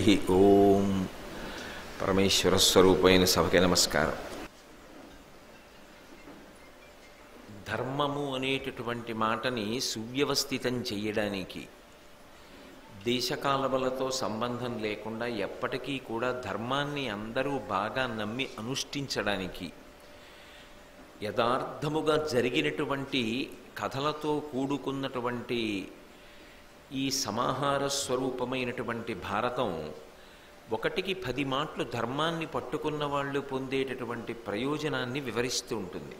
ఓం. పరమేశ్వర స్వరూపమైన సభకి నమస్కారం. ధర్మము అనేటటువంటి మాటని సువ్యవస్థితం చేయడానికి, దేశకాలములతో సంబంధం లేకుండా ఎప్పటికీ కూడా ధర్మాన్ని అందరూ బాగా నమ్మి అనుష్ఠించడానికి, యథార్థముగా జరిగినటువంటి కథలతో కూడుకున్నటువంటి ఈ సమాహార స్వరూపమైనటువంటి భారతం 1కి 10 మాటలు ధర్మాన్ని పట్టుకున్న వాళ్ళు పొందేటటువంటి ప్రయోజనాన్ని వివరిస్తూ ఉంటుంది.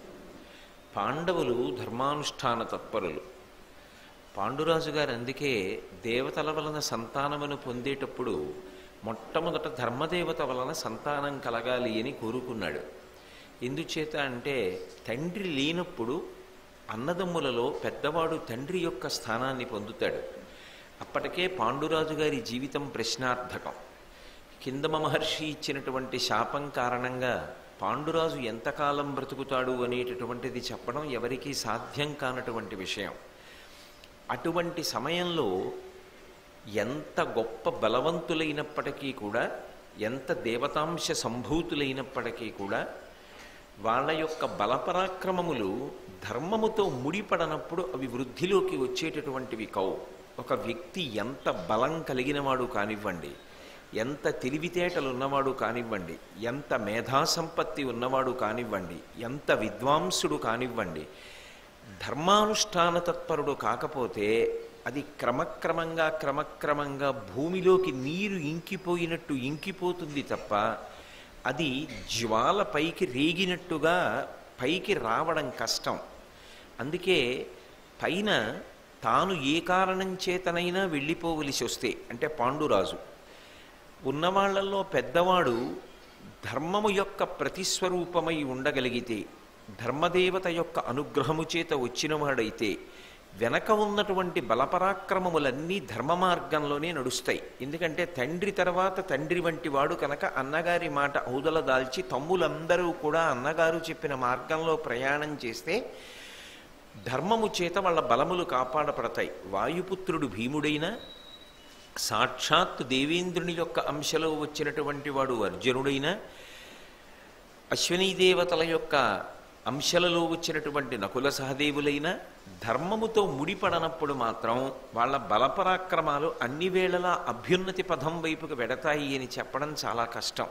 పాండవులు ధర్మానుష్ఠాన తత్పరులు. పాండురాజు గారు అందుకే దేవతల వలన సంతానమును పొందేటప్పుడు మొట్టమొదట ధర్మదేవత వలన సంతానం కలగాలి అని కోరుకున్నాడు. ఎందుచేత అంటే తండ్రి లేనప్పుడు అన్నదమ్ములలో పెద్దవాడు తండ్రి యొక్క స్థానాన్ని పొందుతాడు. అప్పటికే పాండురాజు గారి జీవితం ప్రశ్నార్థకం. కిందమ మహర్షి ఇచ్చినటువంటి శాపం కారణంగా పాండురాజు ఎంతకాలం బ్రతుకుతాడు అనేటటువంటిది చెప్పడం ఎవరికీ సాధ్యం కానటువంటి విషయం. అటువంటి సమయంలో ఎంత గొప్ప బలవంతులైనప్పటికీ కూడా, ఎంత దేవతాంశ సంభూతులైనప్పటికీ కూడా వాళ్ళ యొక్క బలపరాక్రమములు ధర్మముతో ముడిపడనప్పుడు అవి వృద్ధిలోకి వచ్చేటటువంటివి కావు. ఒక వ్యక్తి ఎంత బలం కలిగినవాడు కానివ్వండి, ఎంత తెలివితేటలు ఉన్నవాడు కానివ్వండి, ఎంత మేధాసంపత్తి ఉన్నవాడు కానివ్వండి, ఎంత విద్వాంసుడు కానివ్వండి, ధర్మానుష్ఠాన తత్పరుడు కాకపోతే అది క్రమక్రమంగా భూమిలోకి నీరు ఇంకిపోయినట్టు ఇంకిపోతుంది తప్ప అది జ్వాల పైకి రేగినట్టుగా పైకి రావడం కష్టం. అందుకే పైన తాను ఏ కారణం చేతనైనా వెళ్ళిపోవలసి వస్తే, అంటే పాండురాజు ఉన్నవాళ్లలో పెద్దవాడు ధర్మము యొక్క ప్రతిస్వరూపమై ఉండగలిగితే, ధర్మదేవత యొక్క అనుగ్రహము చేత వచ్చినవాడైతే వెనక ఉన్నటువంటి బలపరాక్రమములన్నీ ధర్మ మార్గంలోనే నడుస్తాయి. ఎందుకంటే తండ్రి తర్వాత తండ్రి వంటి వాడు కనుక అన్నగారి మాట ఔదల దాల్చి తమ్ములందరూ కూడా అన్నగారు చెప్పిన మార్గంలో ప్రయాణం చేస్తే ధర్మము చేత వాళ్ళ బలములు కాపాడపడతాయి. వాయుపుత్రుడు భీముడైనా, సాక్షాత్తు దేవేంద్రుని యొక్క అంశలో వచ్చినటువంటి వాడు అర్జునుడైనా, అశ్వినీ దేవతల యొక్క అంశలలో వచ్చినటువంటి నకుల సహదేవులైనా ధర్మముతో ముడిపడనప్పుడు మాత్రం వాళ్ళ బలపరాక్రమాలు అన్ని వేళలా అభ్యున్నతి పథం వైపుకు వెడతాయి అని చెప్పడం చాలా కష్టం.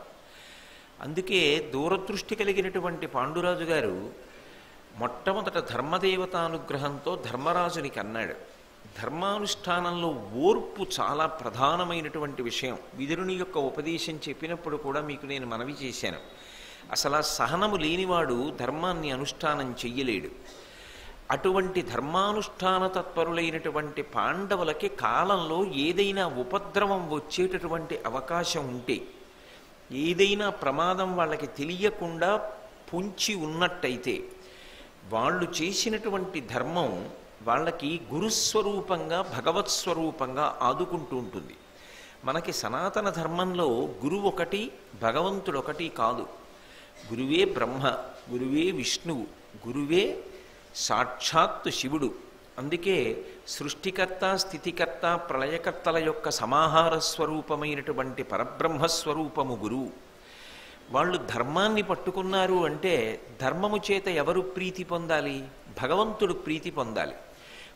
అందుకే దూరదృష్టి కలిగినటువంటి పాండురాజు గారు మొట్టమొదట ధర్మదేవతానుగ్రహంతో ధర్మరాజుని కన్నాడు. ధర్మానుష్ఠానంలో ఓర్పు చాలా ప్రధానమైనటువంటి విషయం. విదురుని యొక్క ఉపదేశం చెప్పినప్పుడు కూడా మీకు నేను మనవి చేశాను. అసలు ఆ సహనము లేనివాడు ధర్మాన్ని అనుష్ఠానం చెయ్యలేడు. అటువంటి ధర్మానుష్ఠాన తత్పరులైనటువంటి పాండవులకి కాలంలో ఏదైనా ఉపద్రవం వచ్చేటటువంటి అవకాశం ఉంటే, ఏదైనా ప్రమాదం వాళ్ళకి తెలియకుండా పొంచి ఉన్నట్టయితే వాళ్ళు చేసినటువంటి ధర్మం వాళ్ళకి గురుస్వరూపంగా భగవత్ స్వరూపంగా ఆదుకుంటూ ఉంటుంది. మనకి సనాతన ధర్మంలో గురువు ఒకటి, భగవంతుడు ఒకటి కాదు. గురువే బ్రహ్మ, గురువే విష్ణువు, గురువే సాక్షాత్తు శివుడు. అందుకే సృష్టికర్త, స్థితికర్త, ప్రళయకర్తల యొక్క సమాహార స్వరూపమైనటువంటి పరబ్రహ్మస్వరూపము గురువు. వాళ్ళు ధర్మాన్ని పట్టుకున్నారు అంటే ధర్మము చేత ఎవరు ప్రీతి పొందాలి? భగవంతుడు ప్రీతి పొందాలి.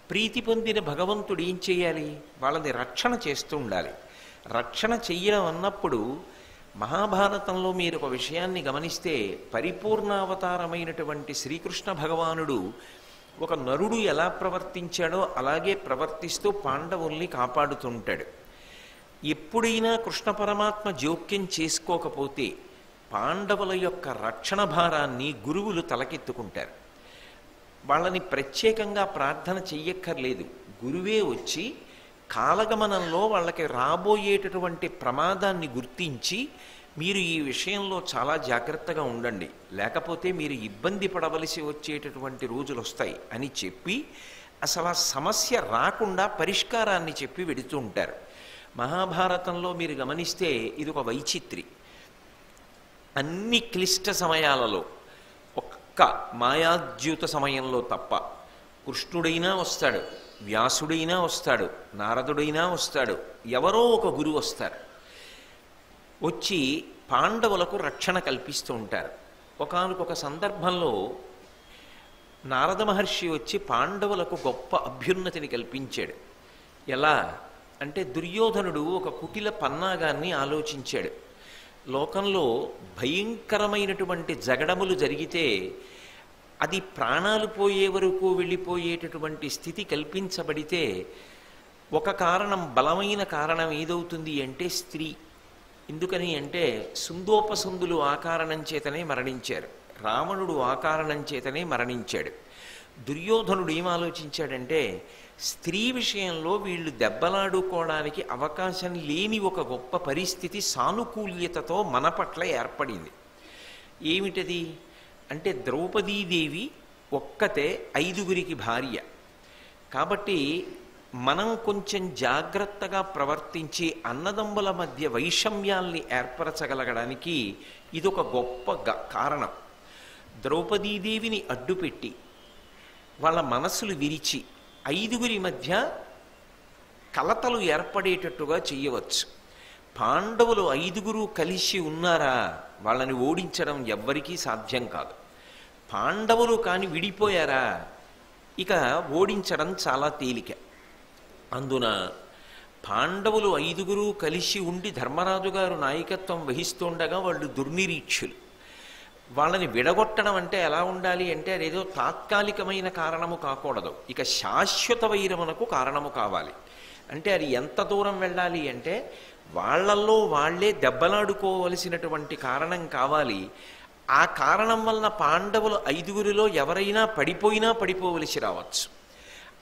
ప్రీతి పొందిన భగవంతుడు ఏం చేయాలి? వాళ్ళని రక్షణ చేస్తూ ఉండాలి. రక్షణ చెయ్యడం అన్నప్పుడు మహాభారతంలో మీరు ఒక విషయాన్ని గమనిస్తే, పరిపూర్ణావతారమైనటువంటి శ్రీకృష్ణ భగవానుడు ఒక నరుడు ఎలా ప్రవర్తించాడో అలాగే ప్రవర్తిస్తూ పాండవుల్ని కాపాడుతుంటాడు. ఎప్పుడైనా కృష్ణ పరమాత్మ జోక్యం చేసుకోకపోతే పాండవుల యొక్క రక్షణ భారాన్ని గురువులు తలకెత్తుకుంటారు. వాళ్ళని ప్రత్యేకంగా ప్రార్థన చెయ్యక్కర్లేదు. గురువే వచ్చి కాలగమనంలో వాళ్ళకి రాబోయేటటువంటి ప్రమాదాన్ని గుర్తించి, మీరు ఈ విషయంలో చాలా జాగ్రత్తగా ఉండండి, లేకపోతే మీరు ఇబ్బంది పడవలసి వచ్చేటటువంటి రోజులు వస్తాయి అని చెప్పి అసలు ఆ సమస్య రాకుండా పరిష్కారాన్ని చెప్పి వెడుతూ ఉంటారు. మహాభారతంలో మీరు గమనిస్తే ఇది ఒక వైచిత్రి. అన్ని క్లిష్ట సమయాలలో ఒక్క మాయాద్యూత సమయంలో తప్ప కృష్ణుడైనా వస్తాడు, వ్యాసుడైనా వస్తాడు, నారదుడైనా వస్తాడు, ఎవరో ఒక గురువు వస్తారు. వచ్చి పాండవులకు రక్షణ కల్పిస్తూ ఉంటారు. ఒకానొక సందర్భంలో నారద మహర్షి వచ్చి పాండవులకు గొప్ప అభ్యున్నతిని కల్పించాడు. ఎలా అంటే, దుర్యోధనుడు ఒక కుటిల పన్నాగాన్ని ఆలోచించాడు. లోకంలో భయంకరమైనటువంటి జగడములు జరిగితే అది ప్రాణాలు పోయే వరకు వెళ్ళిపోయేటటువంటి స్థితి కల్పించబడితే ఒక కారణం, బలమైన కారణం ఏదవుతుంది అంటే స్త్రీ. ఎందుకని అంటే, సుందోపసుందులు ఆ కారణం చేతనే మరణించారు, రావణుడు ఆ కారణం చేతనే మరణించాడు. దుర్యోధనుడు ఏం ఆలోచించాడంటే, స్త్రీ విషయంలో వీళ్ళు దెబ్బలాడుకోవడానికి అవకాశం లేని ఒక గొప్ప పరిస్థితి సానుకూల్యతతో మన పట్ల ఏర్పడింది. ఏమిటది అంటే, ద్రౌపదీదేవి ఒక్కతే 5గురికి భార్య. కాబట్టి మనం కొంచెం జాగ్రత్తగా ప్రవర్తించి అన్నదమ్ముల మధ్య వైషమ్యాల్ని ఏర్పరచగలగడానికి ఇదొక గొప్ప కారణం. ద్రౌపదీదేవిని అడ్డుపెట్టి వాళ్ళ మనసులు విరిచి 5గురి మధ్య కలతలు ఏర్పడేటట్టుగా చేయవచ్చు. పాండవులు 5గురు కలిసి ఉన్నారా, వాళ్ళని ఓడించడం ఎవ్వరికీ సాధ్యం కాదు. పాండవులు కాని విడిపోయారా, ఇక ఓడించడం చాలా తేలిక. అందున పాండవులు 5గురు కలిసి ఉండి ధర్మరాజు గారు నాయకత్వం వహిస్తుండగా వాళ్ళు దుర్నిరీక్షులు. వాళ్ళని విడగొట్టడం అంటే ఎలా ఉండాలి అంటే, అదేదో తాత్కాలికమైన కారణము కాకూడదు, ఇక శాశ్వత వైరమునకు కారణము కావాలి. అంటే అది ఎంత దూరం వెళ్ళాలి అంటే, వాళ్ళల్లో వాళ్లే దెబ్బలాడుకోవలసినటువంటి కారణం కావాలి. ఆ కారణం వలన పాండవులు 5గురిలో ఎవరైనా పడిపోయినా పడిపోవలసి రావచ్చు.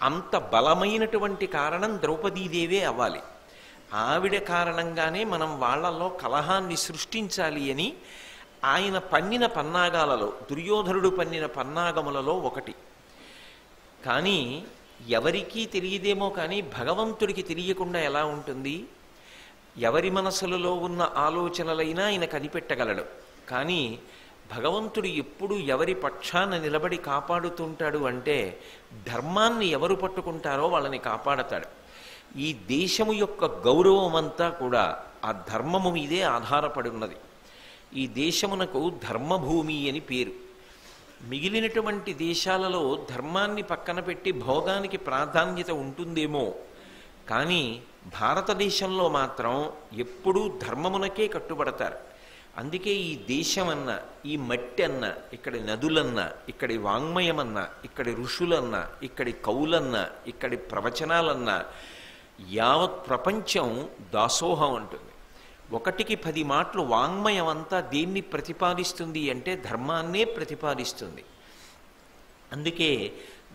అంత బలమైనటువంటి కారణం ద్రౌపదీదేవే అవ్వాలి. ఆవిడ కారణంగానే మనం వాళ్ళల్లో కలహాన్ని సృష్టించాలి అని ఆయన పన్నిన పన్నాగాలలో, దుర్యోధనుడు పన్నిన పన్నాగములలో ఒకటి. కానీ ఎవరికీ తెలియదేమో కానీ భగవంతుడికి తెలియకుండా ఎలా ఉంటుంది? ఎవరి మనసులలో ఉన్న ఆలోచనలైనా ఆయన కనిపెట్టగలడు. కానీ భగవంతుడు ఎప్పుడు ఎవరి పక్షాన నిలబడి కాపాడుతుంటాడు అంటే, ధర్మాన్ని ఎవరు పట్టుకుంటారో వాళ్ళని కాపాడతాడు. ఈ దేశము యొక్క గౌరవం అంతా కూడా ఆ ధర్మము మీదే ఆధారపడి ఉన్నది. ఈ దేశమునకు ధర్మభూమి అని పేరు. మిగిలినటువంటి దేశాలలో ధర్మాన్ని పక్కన పెట్టి భోగానికి ప్రాధాన్యత ఉంటుందేమో, కానీ భారతదేశంలో మాత్రం ఎప్పుడూ ధర్మమునకే కట్టుబడతారు. అందుకే ఈ దేశమన్నా, ఈ మట్టి అన్నా, ఇక్కడి నదులన్నా, ఇక్కడి వాంగ్మయమన్నా, ఇక్కడి ఋషులన్నా, ఇక్కడి కవులన్నా, ఇక్కడి ప్రవచనాలన్నా యావత్ ప్రపంచం దాసోహం అంటుంది. 1కి 10 మాటలు వాంగ్మయం అంతా దేన్ని ప్రతిపాదిస్తుంది అంటే ధర్మాన్నే ప్రతిపాదిస్తుంది. అందుకే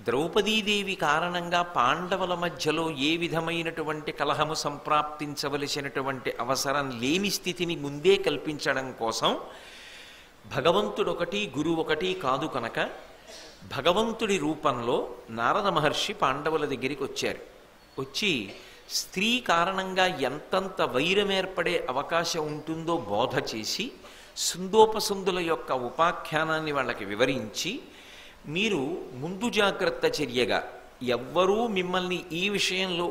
ద్రౌపదీదేవి కారణంగా పాండవుల మధ్యలో ఏ విధమైనటువంటి కలహము సంప్రాప్తించవలసినటువంటి అవసరం లేని స్థితిని ముందే కల్పించడం కోసం భగవంతుడొకటి గురువొకటి కాదు కనుక భగవంతుడి రూపంలో నారద మహర్షి పాండవుల దగ్గరికి వచ్చారు. వచ్చి స్త్రీ కారణంగా ఎంతంత వైరం ఏర్పడే అవకాశం ఉంటుందో బోధ చేసి, సుందోపసుందుల యొక్క ఉపాఖ్యానాన్ని వాళ్ళకి వివరించి, మీరు ముందు జాగ్రత్త చర్యగా ఎవ్వరూ మిమ్మల్ని ఈ విషయంలో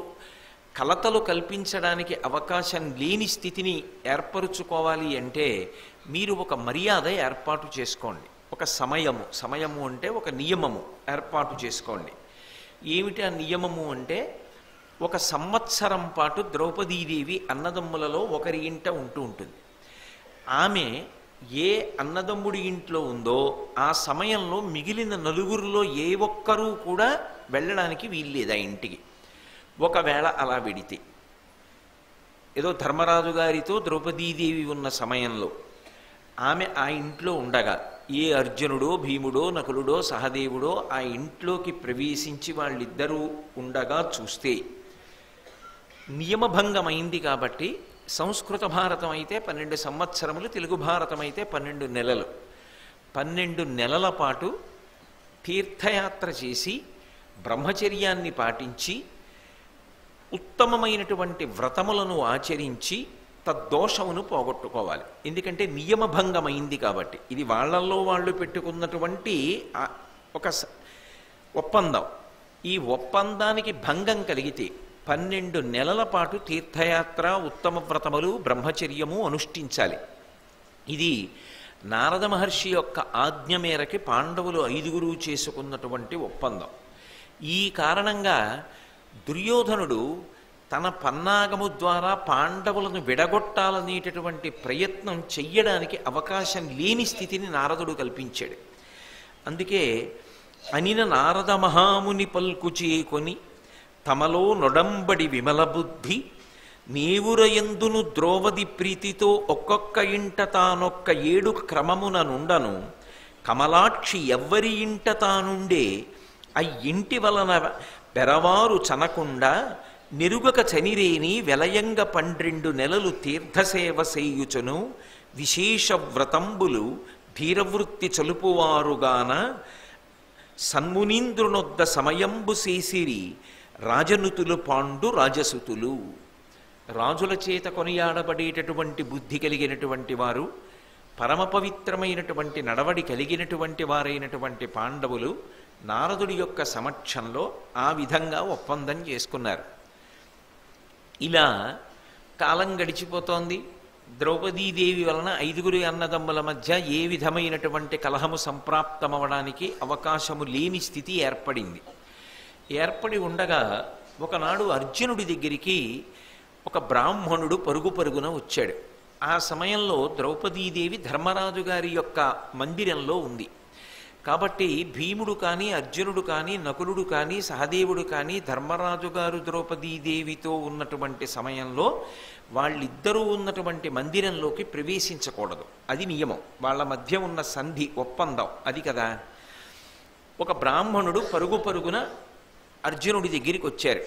కలతలు కల్పించడానికి అవకాశం లేని స్థితిని ఏర్పరుచుకోవాలి అంటే మీరు ఒక మర్యాద ఏర్పాటు చేసుకోండి. ఒక సమయము అంటే ఒక నియమము ఏర్పాటు చేసుకోండి. ఏమిటి ఆ నియమము అంటే, 1 సంవత్సరం పాటు ద్రౌపదీదేవి అన్నదమ్ములలో ఒకరి ఇంట ఉంటుంది. ఆమె ఏ అన్నదమ్ముడి ఇంట్లో ఉందో ఆ సమయంలో మిగిలిన నలుగురిలో ఏ ఒక్కరూ కూడా వెళ్ళడానికి వీల్లేదు ఆ ఇంటికి. ఒకవేళ అలా వెడితే, ఏదో ధర్మరాజు గారితో ద్రౌపదీదేవి ఉన్న సమయంలో ఆమె ఆ ఇంట్లో ఉండగా ఏ అర్జునుడో భీముడో నకులుడో సహదేవుడో ఆ ఇంట్లోకి ప్రవేశించి వాళ్ళిద్దరూ ఉండగా చూస్తే నియమభంగమైంది. కాబట్టి సంస్కృత భారతం అయితే 12 సంవత్సరములు, తెలుగు భారతం అయితే 12 నెలలు. 12 నెలల పాటు తీర్థయాత్ర చేసి బ్రహ్మచర్యాన్ని పాటించి ఉత్తమమైనటువంటి వ్రతములను ఆచరించి తద్దోషమును పోగొట్టుకోవాలి. ఎందుకంటే నియమభంగమైంది కాబట్టి. ఇది వాళ్ళల్లో వాళ్ళు పెట్టుకున్నటువంటి ఒక ఒప్పందం. ఈ ఒప్పందానికి భంగం కలిగితే, 12 నెలల పాటు తీర్థయాత్ర, ఉత్తమ వ్రతములు, బ్రహ్మచర్యము అనుష్ఠించాలి. ఇది నారద మహర్షి యొక్క ఆజ్ఞ మేరకి పాండవులు 5గురు చేసుకున్నటువంటి ఒప్పందం. ఈ కారణంగా దుర్యోధనుడు తన పన్నాగము ద్వారా పాండవులను విడగొట్టాలనేటటువంటి ప్రయత్నం చెయ్యడానికి అవకాశం లేని స్థితిని నారదుడు కల్పించాడు. అందుకే అనిన నారద మహాముని పల్కు చేకొని తమలో నొడంబడి విమల బుద్ధి నీవురయందును ద్రౌపది ప్రీతితో ఒక్కొక్క ఇంట తానొక్క 7 క్రమమున నుండను కమలాక్షి ఎవ్వరి ఇంట తానుండే ఆ ఇంటి వలన పెరవారు చనకుండా నిరుగక చనిరేని వెలయంగ 12 నెలలు తీర్థసేవ సేయుచును విశేష వ్రతంబులు ధీరవృత్తి చలుపువారుగాన సన్మునీంద్రునొద్ద సమయంబు చేసిరి రాజనుతులు పాండు రాజసుతులు. రాజుల చేత కొనియాడబడేటటువంటి బుద్ధి కలిగినటువంటి వారు, పరమ పవిత్రమైనటువంటి నడవడి కలిగినటువంటి వారైనటువంటి పాండవులు నారదుడి యొక్క సమక్షంలో ఆ విధంగా ఒప్పందం చేసుకున్నారు. ఇలా కాలం గడిచిపోతోంది. ద్రౌపదీదేవి వలన 5గురు అన్నదమ్ముల మధ్య ఏ విధమైనటువంటి కలహము సంప్రాప్తమవడానికి అవకాశము లేని స్థితి ఏర్పడింది. ఏర్పడి ఉండగా ఒకనాడు అర్జునుడి దగ్గరికి ఒక బ్రాహ్మణుడు పరుగున వచ్చాడు. ఆ సమయంలో ద్రౌపదీదేవి ధర్మరాజు గారి యొక్క మందిరంలో ఉంది. కాబట్టి భీముడు కానీ, అర్జునుడు కానీ, నకులుడు కానీ, సహదేవుడు కానీ ధర్మరాజు గారు ద్రౌపదీదేవితో ఉన్నటువంటి సమయంలో వాళ్ళిద్దరూ ఉన్నటువంటి మందిరంలోకి ప్రవేశించకూడదు. అది నియమం. వాళ్ళ మధ్య ఉన్న సంధి, ఒప్పందం అది కదా. ఒక బ్రాహ్మణుడు పరుగున అర్జునుడి దగ్గరికి వచ్చారు.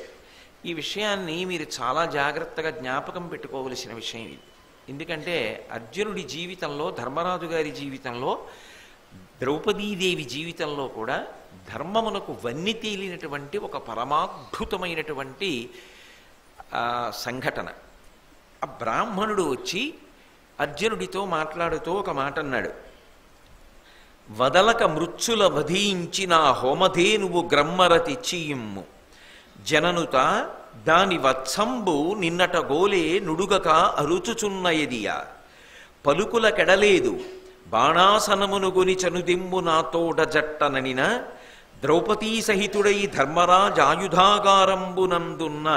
ఈ విషయాన్ని మీరు చాలా జాగ్రత్తగా జ్ఞాపకం పెట్టుకోవలసిన విషయం ఇది. ఎందుకంటే అర్జునుడి జీవితంలో, ధర్మరాజు గారి జీవితంలో, ద్రౌపదీదేవి జీవితంలో కూడా ధర్మమునకు వన్ని తేలినటువంటి ఒక పరమాద్భుతమైనటువంటి సంఘటన. ఆ బ్రాహ్మణుడు వచ్చి అర్జునుడితో మాట్లాడుతూ ఒక మాట అన్నాడు. వదలక మృత్యుల వధించిన హోమధేనువు గ్రమ్మర తెచ్చియిమ్ము జననుత దాని వత్సంబు నిన్నట గోలే నుడుగక అరుచుచున్నయదియా పలుకుల కెడలేదు బాణాసనమును గొని చనుదిమ్ము నాతోడ జట్టననిన ద్రౌపదీ సహితుడై ధర్మరాజాయుధాగారంబునందున్న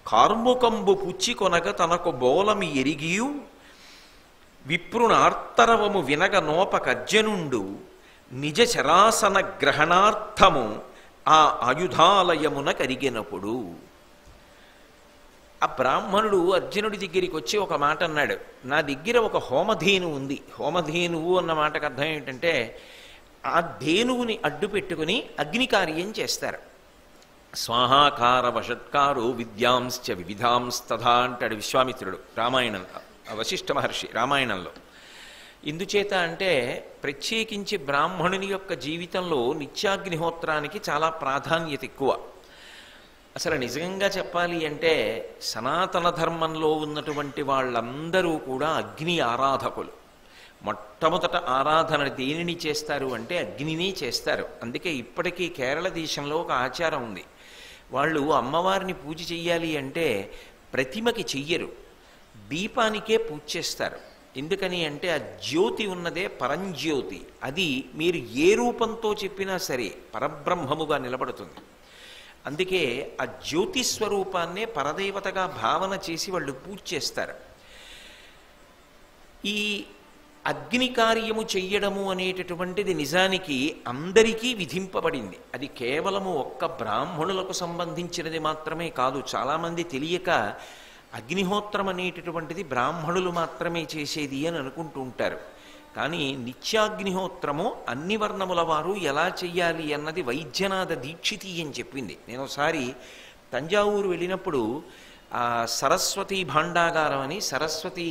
కార్ముకంబు పుచ్చికొనగ తనకు బోలమి ఎరిగియు విప్రునార్తరవము వినగ నోపకర్జనుండు నిజ శరాసన గ్రహణార్థము ఆ ఆయుధాలయమున కరిగినప్పుడు. ఆ బ్రాహ్మణుడు అర్జునుడి దగ్గరికి వచ్చి ఒక మాట అన్నాడు. నా దగ్గర ఒక హోమధేనువు ఉంది. హోమధేనువు అన్న మాటకు అర్థం ఏంటంటే ఆ ధేనువుని అడ్డు పెట్టుకుని అగ్నికార్యం చేస్తారు. స్వాహాకార వషట్కారో విద్యాంశ్చ వివిధాంస్తథా అంటాడు విశ్వామిత్రుడు రామాయణం, వశిష్ఠ మహర్షి రామాయణంలో. ఇందుచేత అంటే ప్రత్యేకించి బ్రాహ్మణుని యొక్క జీవితంలో నిత్యాగ్నిహోత్రానికి చాలా ప్రాధాన్యత ఎక్కువ. అసలు నిజంగా చెప్పాలి అంటే సనాతన ధర్మంలో ఉన్నటువంటి వాళ్ళందరూ కూడా అగ్ని ఆరాధకులు. మొట్టమొదట ఆరాధన దేనిని చేస్తారు అంటే అగ్నిని చేస్తారు. అందుకే ఇప్పటికీ కేరళ దేశంలో ఒక ఆచారం ఉంది. వాళ్ళు అమ్మవారిని పూజ చెయ్యాలి అంటే ప్రతిమకి చెయ్యరు, దీపానికే పూజ చేస్తారు. ఎందుకని అంటే ఆ జ్యోతి ఉన్నదే పరంజ్యోతి. అది మీరు ఏ రూపంతో చెప్పినా సరే పరబ్రహ్మముగా నిలబడుతుంది. అందుకే ఆ జ్యోతి స్వరూపాన్నే పరదేవతగా భావన చేసి వాళ్ళు పూజ చేస్తారు. ఈ అగ్ని కార్యము చెయ్యడము అనేటటువంటిది నిజానికి అందరికీ విధింపబడింది. అది కేవలము ఒక్క బ్రాహ్మణులకు సంబంధించినది మాత్రమే కాదు. చాలామంది తెలియక అగ్నిహోత్రం అనేటటువంటిది బ్రాహ్మణులు మాత్రమే చేసేది అని అనుకుంటూ ఉంటారు. కానీ నిత్యాగ్నిహోత్రము అన్ని వర్ణముల వారు ఎలా చెయ్యాలి అన్నది వైద్యనాథ దీక్షితి అని చెప్పింది. నేను ఒకసారి తంజావూరు వెళ్ళినప్పుడు సరస్వతి భాండాగారం అని, సరస్వతి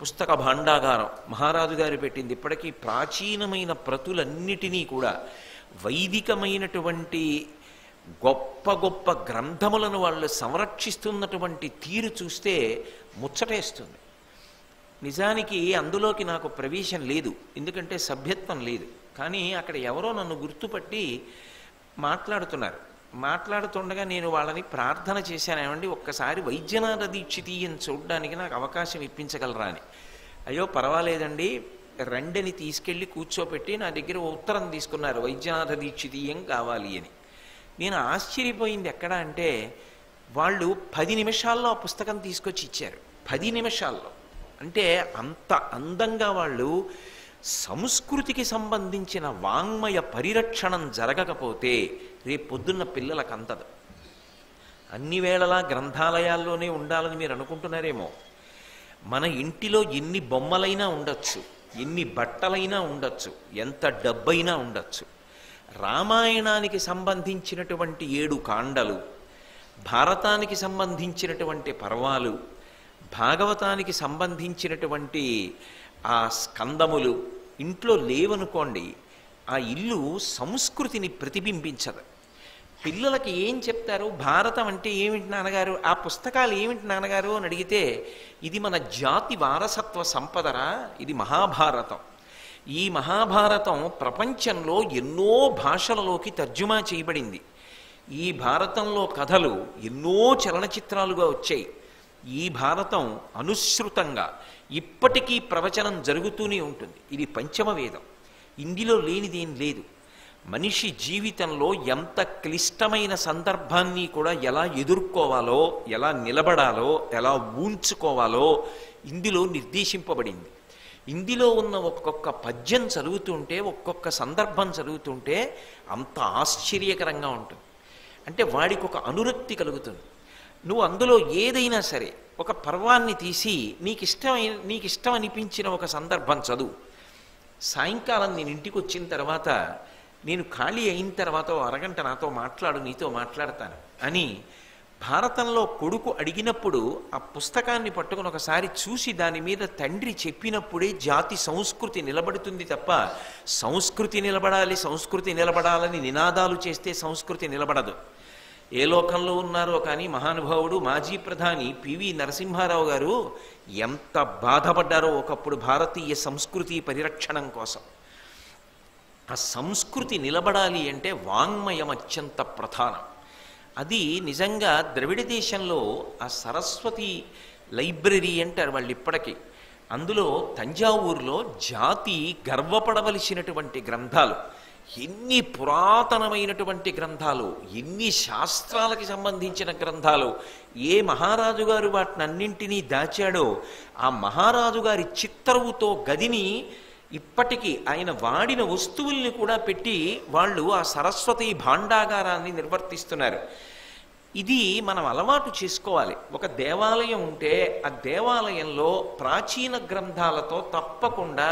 పుస్తక భాండాగారం మహారాజు గారు పెట్టింది. ఇప్పటికీ ప్రాచీనమైన ప్రతులన్నిటినీ కూడా వైదికమైనటువంటి గొప్ప గొప్ప గ్రంథములను వాళ్ళు సంరక్షిస్తున్నటువంటి తీరు చూస్తే ముచ్చటేస్తుంది. నిజానికి అందులోకి నాకు ప్రవేశం లేదు, ఎందుకంటే సభ్యత్వం లేదు. కానీ అక్కడ ఎవరో నన్ను గుర్తుపట్టి మాట్లాడుతున్నారు. మాట్లాడుతుండగా నేను వాళ్ళని ప్రార్థన చేశాను, ఏమండి ఒక్కసారి వైద్యనాథ దీక్షితీయని చూడడానికి నాకు అవకాశం ఇప్పించగలరా అని. అయ్యో పర్వాలేదండి రండిని తీసుకెళ్ళి కూర్చోపెట్టి నా దగ్గర ఉత్తరం తీసుకున్నారు, వైద్యనాథ దీక్షితీయం కావాలి అని. నేను ఆశ్చర్యపోయింది ఎక్కడ అంటే, వాళ్ళు 10 నిమిషాల్లో ఆ పుస్తకం తీసుకొచ్చి ఇచ్చారు. 10 నిమిషాల్లో. అంటే అంత అందంగా వాళ్ళు సంస్కృతికి సంబంధించిన వాంగ్మయ పరిరక్షణం జరగకపోతే రేపు పొద్దున్న పిల్లలకు అందదు. అన్ని వేళలా గ్రంథాలయాల్లోనే ఉండాలని మీరు అనుకుంటున్నారేమో. మన ఇంటిలో ఎన్ని బొమ్మలైనా ఉండొచ్చు, ఎన్ని బట్టలైనా ఉండొచ్చు, ఎంత డబ్బైనా ఉండొచ్చు, రామాయణానికి సంబంధించినటువంటి 7 కాండలు, భారతానికి సంబంధించినటువంటి పర్వాలు, భాగవతానికి సంబంధించినటువంటి ఆ స్కందములు ఇంట్లో లేవనుకోండి, ఆ ఇల్లు సంస్కృతిని ప్రతిబింబించదు. పిల్లలకి ఏం చెప్తారు, భారతం అంటే ఏమిటి నాన్నగారు, ఆ పుస్తకాలు ఏమిటి నాన్నగారు అని అడిగితే, ఇది మన జాతి వారసత్వ సంపదరా, ఇది మహాభారతం. ఈ మహాభారతం ప్రపంచంలో ఎన్నో భాషలలోకి తర్జుమా చేయబడింది. ఈ భారతంలో కథలు ఎన్నో చలనచిత్రాలుగా వచ్చాయి. ఈ భారతం అనుసృతంగా ఇప్పటికీ ప్రవచనం జరుగుతూనే ఉంటుంది. ఇది పంచమ వేదం. ఇందులో లేనిదేం లేదు. మనిషి జీవితంలో ఎంత క్లిష్టమైన సందర్భాన్ని కూడా ఎలా ఎదుర్కోవాలో, ఎలా నిలబడాలో, ఎలా ఊంచుకోవాలో ఇందులో నిర్దేశింపబడింది. ఇందులో ఉన్న ఒక్కొక్క పద్యం చదువుతుంటే, ఒక్కొక్క సందర్భం చదువుతుంటే అంత ఆశ్చర్యకరంగా ఉంటుంది. అంటే వాడికి ఒక అనురక్తి కలుగుతుంది. నువ్వు అందులో ఏదైనా సరే ఒక పర్వాన్ని తీసి నీకు ఇష్టం అనిపించిన ఒక సందర్భం చదువు. సాయంకాలం నేను ఇంటికి వచ్చిన తర్వాత, నేను ఖాళీ అయిన తర్వాత అరగంట నాతో మాట్లాడు, నీతో మాట్లాడతాను అని భారతంలో కొడుకు అడిగినప్పుడు ఆ పుస్తకాన్ని పట్టుకుని ఒకసారి చూసి దాని మీద తండ్రి చెప్పినప్పుడే జాతి సంస్కృతి నిలబడుతుంది తప్ప, సంస్కృతి నిలబడాలని నినాదాలు చేస్తే సంస్కృతి నిలబడదు. ఏ లోకంలో ఉన్నారో కానీ మహానుభావుడు మాజీ ప్రధాని పివి నరసింహారావు గారు ఎంత బాధపడ్డారో ఒకప్పుడు భారతీయ సంస్కృతి పరిరక్షణం కోసం. ఆ సంస్కృతి నిలబడాలి అంటే వాంగ్మయం అత్యంత ప్రధానం. అది నిజంగా ద్రవిడ దేశంలో ఆ సరస్వతి లైబ్రరీ అంటారు వాళ్ళు ఇప్పటికీ. అందులో తంజావూరులో జాతి గర్వపడవలసినటువంటి గ్రంథాలు, ఎన్ని పురాతనమైనటువంటి గ్రంథాలు, ఎన్ని శాస్త్రాలకి సంబంధించిన గ్రంథాలు, ఏ మహారాజు గారు వాటినన్నింటినీ దాచాడో ఆ మహారాజు గారి చిత్తరువుతో గదిని ఇప్పటికీ ఆయన వాడిన వస్తువుల్ని కూడా పెట్టి వాళ్ళు ఆ సరస్వతి భాండాగారాన్ని నిర్వర్తిస్తున్నారు. ఇది మనం అలవాటు చేసుకోవాలి. ఒక దేవాలయం ఉంటే ఆ దేవాలయంలో ప్రాచీన గ్రంథాలతో తప్పకుండా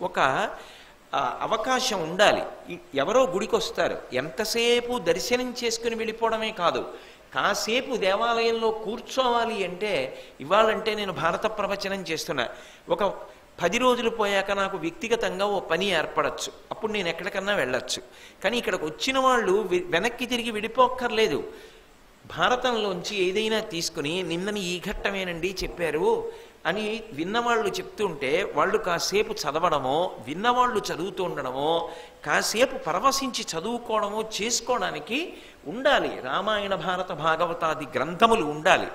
ఒక అవకాశం ఉండాలి. ఎవరో గుడికి వస్తారు, ఎంతసేపు దర్శనం చేసుకుని వెళ్ళిపోవడమే కాదు, కాసేపు దేవాలయంలో కూర్చోవాలి అంటే, ఇవాళంటే నేను భారత ప్రవచనం చేస్తున్నా, ఒక 10 రోజులు పోయాక నాకు వ్యక్తిగతంగా ఓ పని ఏర్పడచ్చు, అప్పుడు నేను ఎక్కడికన్నా వెళ్ళొచ్చు. కానీ ఇక్కడికి వచ్చిన వాళ్ళు వెనక్కి తిరిగి విడిపోక్కర్లేదు. భారతంలోంచి ఏదైనా తీసుకుని నిన్నని ఈ ఘట్టమేనండి చెప్పారు అని విన్నవాళ్ళు చెప్తుంటే వాళ్ళు కాసేపు చదవడమో, విన్నవాళ్ళు చదువుతూ ఉండడమో, కాసేపు పరవశించి చదువుకోవడమో చేసుకోవడానికి ఉండాలి. రామాయణ భారత భాగవతాది గ్రంథములు ఉండాలి.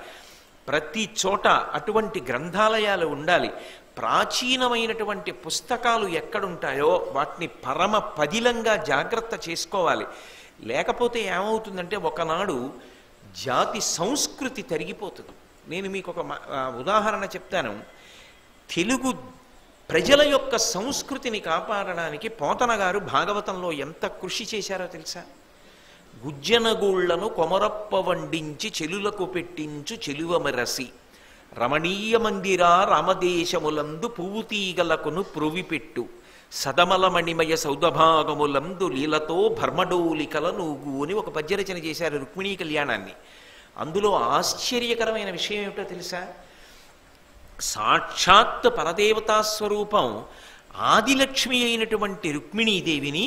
ప్రతి చోట అటువంటి గ్రంథాలయాలు ఉండాలి. ప్రాచీనమైనటువంటి పుస్తకాలు ఎక్కడుంటాయో వాటిని పరమ పదిలంగా జాగ్రత్త చేసుకోవాలి. లేకపోతే ఏమవుతుందంటే ఒకనాడు జాతి సంస్కృతి తరిగిపోతుంది. నేను మీకు ఒక ఉదాహరణ చెప్తాను. తెలుగు ప్రజల యొక్క సంస్కృతిని కాపాడడానికి పోతన గారు భాగవతంలో ఎంత కృషి చేశారో తెలుసా? గుజ్జనగూళ్లను కొమరప్ప వండించి చెలులకు పెట్టించు చెలువమరసి, రమణీయ మందిరా రామదేశములందు పువ్వుతీగలకును ప్రువిపెట్టు, సదమలమణిమయ సౌదభాగములందు లీలతో భర్మడోలికల నూగు అని ఒక పద్యరచన చేశారు రుక్మిణీ కళ్యాణాన్ని. అందులో ఆశ్చర్యకరమైన విషయం ఏమిటో తెలుసా? సాక్షాత్ పరదేవతా స్వరూపం ఆదిలక్ష్మి అయినటువంటి రుక్మిణీదేవిని